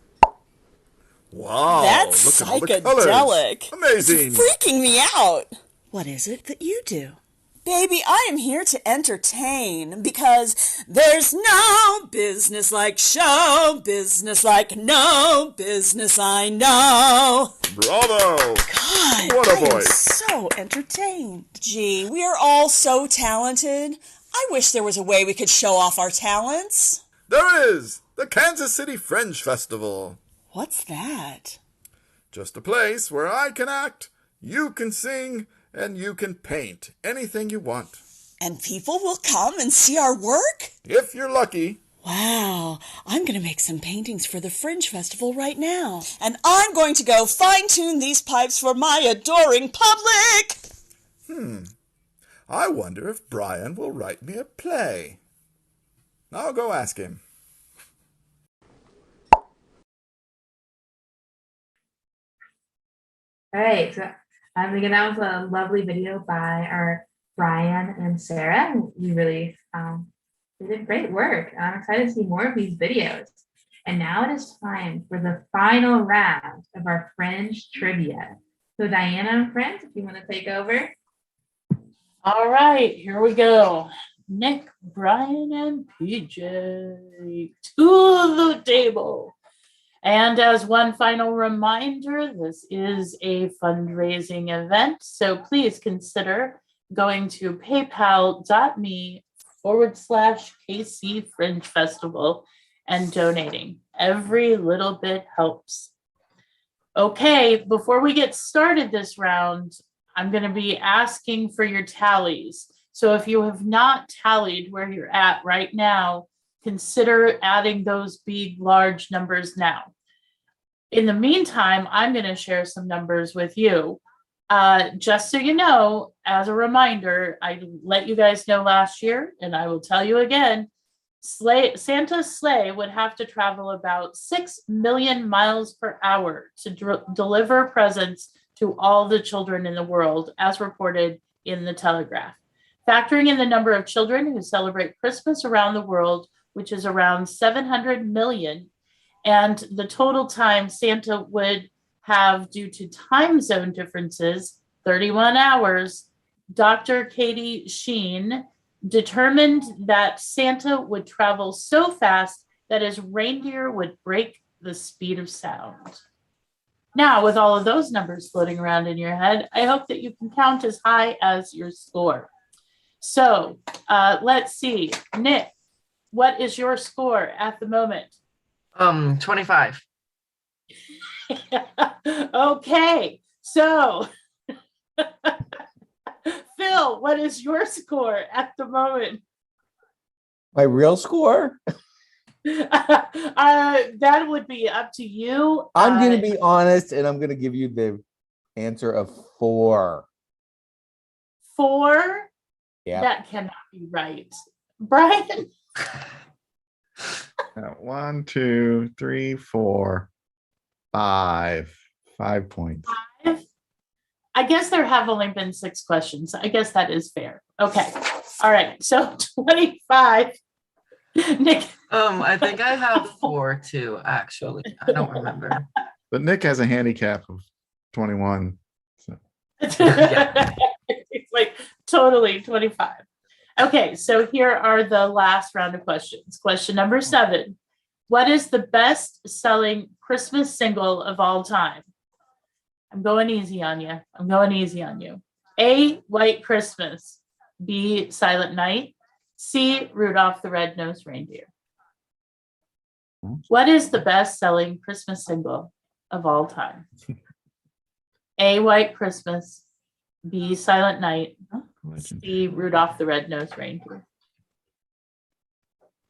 Wow, That's look at all the colors. psychedelic. Amazing. It's freaking me out. What is it that you do? Baby, I am here to entertain because there's no business like show business like no business I know. Bravo. God, What a I am voice. so entertained. Gee, we are all so talented. I wish there was a way we could show off our talents. There is the Kansas City Fringe Festival. What's that? Just a place where I can act, you can sing, and you can paint anything you want. And people will come and see our work? If you're lucky. Wow, I'm going to make some paintings for the Fringe Festival right now. And I'm going to go fine-tune these pipes for my adoring public. I wonder if Brian will write me a play. I'll go ask him. All right, so again, that was a lovely video by our Brian and Sarah. We really they did great work. I'm excited to see more of these videos. And now it is time for the final round of our Fringe trivia. So Diana and friends, if you want to take over. All right, here we go. Nick, Brian, and PJ to the table. And as one final reminder, this is a fundraising event, so please consider going to paypal.me/KC Fringe Festival and donating. Every little bit helps. Okay, before we get started this round, I'm going to be asking for your tallies. So if you have not tallied where you're at right now, consider adding those big, large numbers now. In the meantime, I'm going to share some numbers with you. Just so you know, as a reminder, I let you guys know last year, and I will tell you again, Santa's sleigh would have to travel about 6 million miles per hour to deliver presents to all the children in the world, as reported in the Telegraph. Factoring in the number of children who celebrate Christmas around the world, which is around 700 million, and the total time Santa would have due to time zone differences, 31 hours, Dr. Katie Sheen determined that Santa would travel so fast that his reindeer would break the speed of sound. Now, with all of those numbers floating around in your head, I hope that you can count as high as your score. So let's see. Nick, what is your score at the moment? 25. Okay, so Phil, what is your score at the moment? My real score? That would be up to you. I'm going to be honest, and I'm going to give you the answer of 4. 4? Yeah. That cannot be right. Brian? 1, 2, 3, 4, 5. 5 points. 5? I guess there have only been 6 questions. I guess that is fair. Okay. All right. So 25. Nick. I think I have 4 too, actually. I don't remember. But Nick has a handicap of 21. So. It's like totally 25. Okay, so here are the last round of questions. Question number 7. What is the best-selling Christmas single of all time? I'm going easy on you. A, White Christmas. B, Silent Night. C, Rudolph the Red-Nosed Reindeer. What is the best-selling Christmas single of all time? A, White Christmas. B, Silent Night. C, Rudolph the Red-Nosed Reindeer.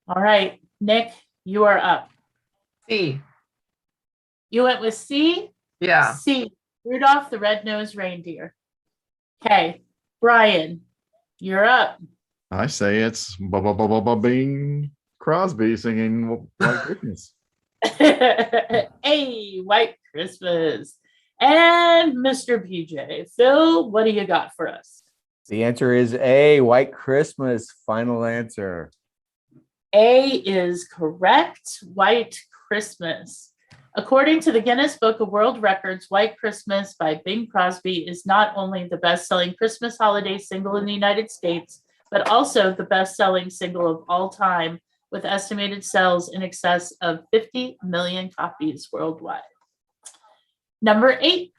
All right, Nick, you are up. C. You went with C? Yeah. C, Rudolph the Red-Nosed Reindeer. Okay, Brian, you're up. I say it's Bing Crosby singing White Christmas. A, White Christmas. And Mr. PJ, Phil, what do you got for us? The answer is A, White Christmas. Final answer. A is correct, White Christmas. According to the Guinness Book of World Records, White Christmas by Bing Crosby is not only the best-selling Christmas holiday single in the United States, but also the best-selling single of all time, with estimated sales in excess of 50 million copies worldwide. Number 8,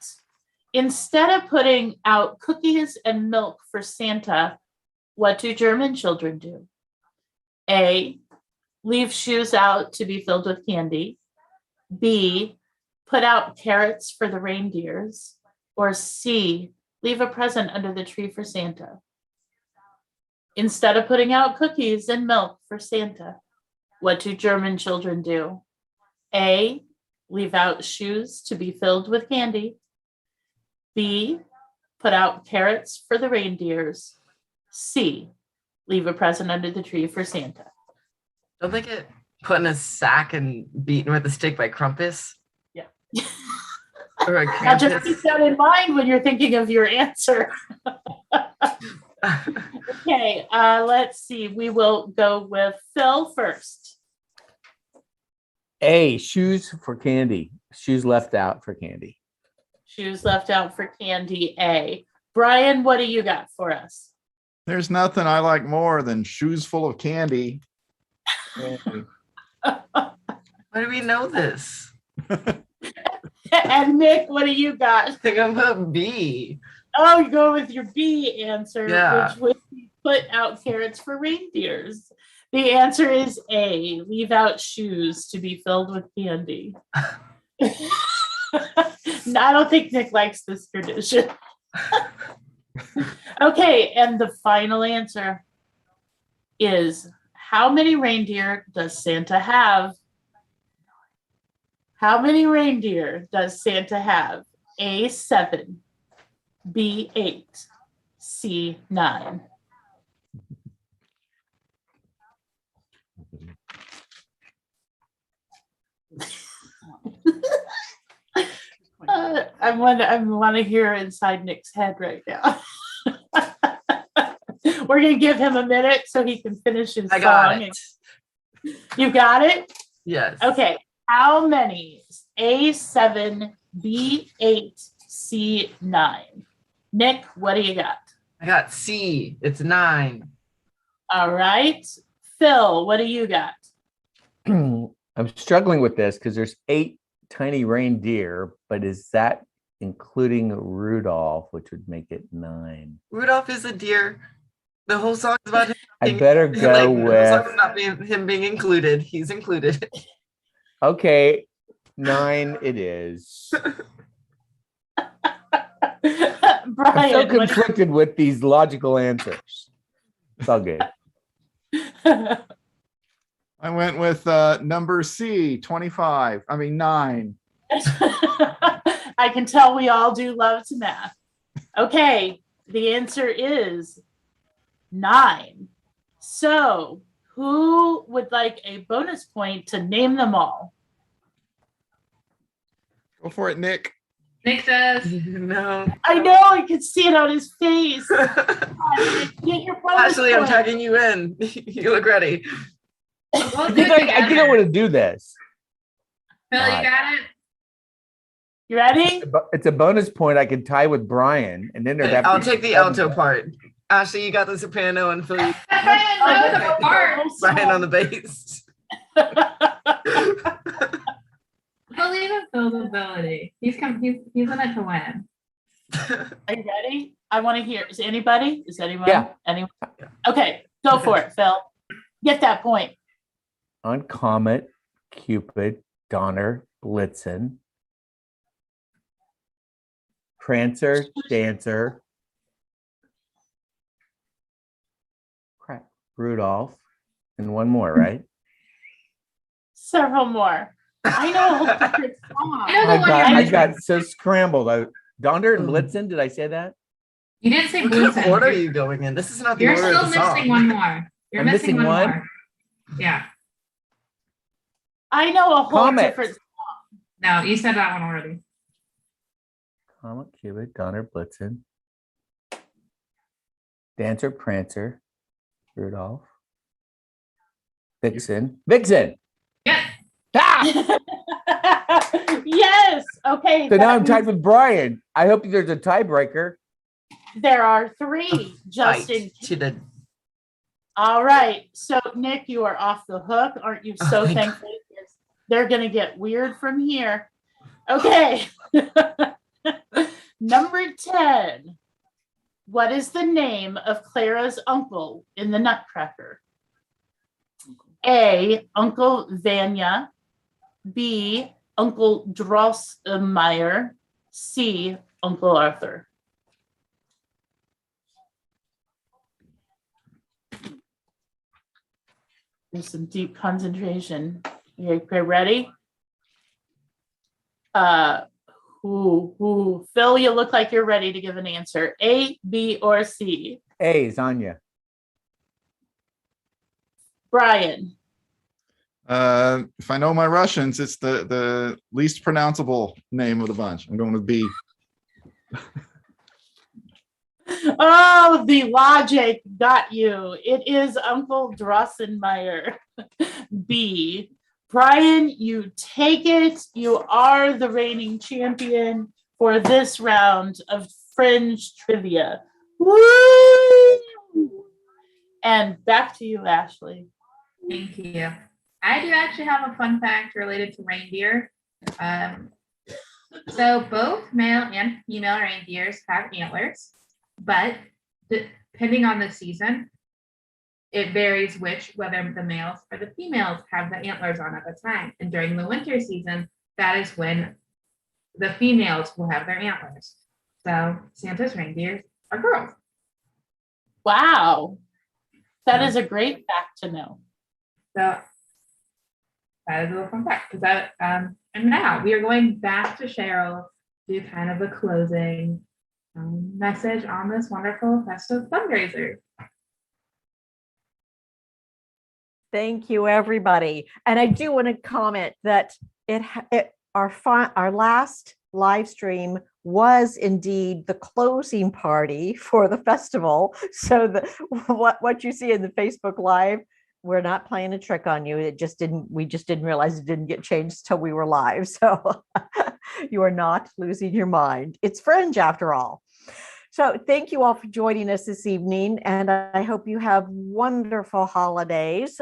instead of putting out cookies and milk for Santa, what do German children do? A, leave shoes out to be filled with candy. B, put out carrots for the reindeers. Or C, leave a present under the tree for Santa. Instead of putting out cookies and milk for Santa, what do German children do? A, leave out shoes to be filled with candy. B, put out carrots for the reindeers. C, leave a present under the tree for Santa. Don't they get put in a sack and beaten with a stick by Krampus? Yeah. Or a Now just Krampus? keep that in mind when you're thinking of your answer. Okay, let's see. We will go with Phil first. A, shoes for candy. Shoes left out for candy. Shoes left out for candy, A. Brian, what do you got for us? There's nothing I like more than shoes full of candy. Why do we know this? And Nick, what do you got? I think I'm a B. Oh, you go with your B answer, Yeah. which would be put out carrots for reindeers. The answer is A, leave out shoes to be filled with candy. No, I don't think Nick likes this tradition. Okay, and the final answer is, how many reindeer does Santa have? How many reindeer does Santa have? A, 7, B, 8, C, 9. I want to hear inside Nick's head right now. We're gonna give him a minute so he can finish his I got song. it. You got it? Yes. Okay. How many? A7, B8, C9. Nick, what do you got? I got C. It's 9. All right. Phil, what do you got? I'm struggling with this because there's 8 tiny reindeer, but is that including Rudolph, which would make it 9? Rudolph is a deer. The whole song is about him. I better go The whole song with, is about him being included. He's included. okay, 9 it is. I'm Brian, so what do you- conflicted with these logical answers. It's all good. I went with number C, 25. I mean 9. I can tell we all do love to math. Okay, the answer is 9. So, who would like a bonus point to name them all? Go for it, Nick. Nick does. No. I know, I could see it on his face. Get your bonus Ashley, I'm point. tagging you in. You look ready. We'll I do think it I together. want to do this. Phil, you God. got it? You ready? It's a bonus point I could tie with Brian, and then there'd have to I'll be take the 7. alto part. Ashley, you got the soprano, and Phil, you I know the part. Brian on the bass. Believe in Phil's ability. He's in it to win. Are you ready? I want to hear. Is anybody? Is anyone? Yeah. Anyone? Okay, go for it, Phil. Get that point. On Comet, Cupid, Donner, Blitzen, Prancer, Dancer, crap, Rudolph, and one more, right? Several more. I know a whole different song. I know the one you're I missing. got so scrambled. Donder and Blitzen, did I say that? You didn't say What kind of Blitzen. order are you going in? This is not the You're order still of the missing song. one more. You're I'm missing missing one? more. Yeah. I know a whole Comet. different. No, you said that one already. Comet, Cupid, Donner, Blitzen, Dancer, Prancer, Rudolph, Vixen. Vixen! Yeah. Ah! Yes. Okay. So now that I'm tied means with Brian. I hope there's a tiebreaker. there are three. Justin. Fight to the All right. So Nick, you are off the hook. Aren't you so thank thankful? They're gonna get weird from here. Okay. Number 10. What is the name of Clara's uncle in the Nutcracker? A. Uncle Vanya. B. Uncle Drosselmeyer. C. Uncle Arthur. There's some deep concentration. Okay, ready? Phil, you look like you're ready to give an answer. A, B, or C? A, Zanya. Brian. If I know my Russians, it's the least pronounceable name of the bunch. I'm going with B. Oh, the logic got you. It is Uncle Drosselmeyer. B. Brian, you take it. You are the reigning champion for this round of Fringe Trivia. Woo! And back to you, Ashley. Thank you. I do actually have a fun fact related to reindeer. So both male and female reindeers have antlers, but depending on the season, it varies whether the males or the females have the antlers on at the time. And during the winter season, that is when the females will have their antlers. So Santa's reindeers are girls. Wow. That is a great fact to know. So that is a little fun fact. And now we are going back to Cheryl to do kind of a closing message on this wonderful festive fundraiser. Thank you, everybody. And I do want to comment that our last live stream was indeed the closing party for the festival. So what you see in the Facebook Live, we're not playing a trick on you. We just didn't realize it didn't get changed till we were live. So you are not losing your mind. It's Fringe after all. So thank you all for joining us this evening, and I hope you have wonderful holidays.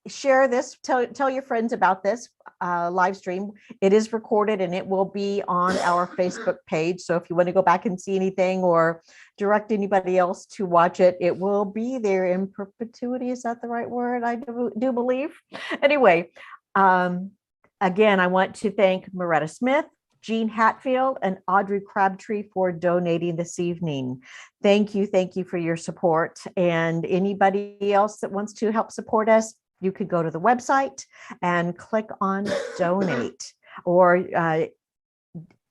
Share this, tell your friends about this live stream. It is recorded and it will be on our Facebook page. So if you want to go back and see anything or direct anybody else to watch it, it will be there in perpetuity. Is that the right word? I do believe. Anyway, again, I want to thank Moretta Smith, Jean Hatfield, and Audrey Crabtree for donating this evening. Thank you for your support. And anybody else that wants to help support us, you could go to the website and click on donate, or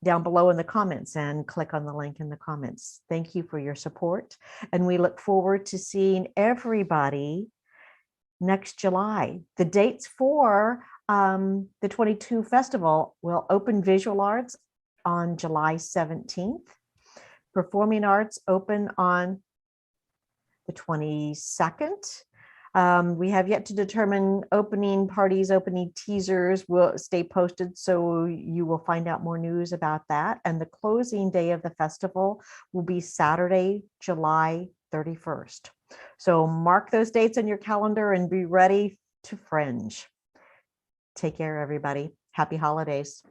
down below in the comments and click on the link in the comments. Thank you for your support. And we look forward to seeing everybody next July. The dates for the 22 festival will open visual arts on July 17th. Performing arts open on the 22nd. We have yet to determine opening parties, opening teasers will stay posted, so you will find out more news about that. And the closing day of the festival will be Saturday, July 31st. So mark those dates on your calendar and be ready to Fringe. Take care, everybody. Happy holidays.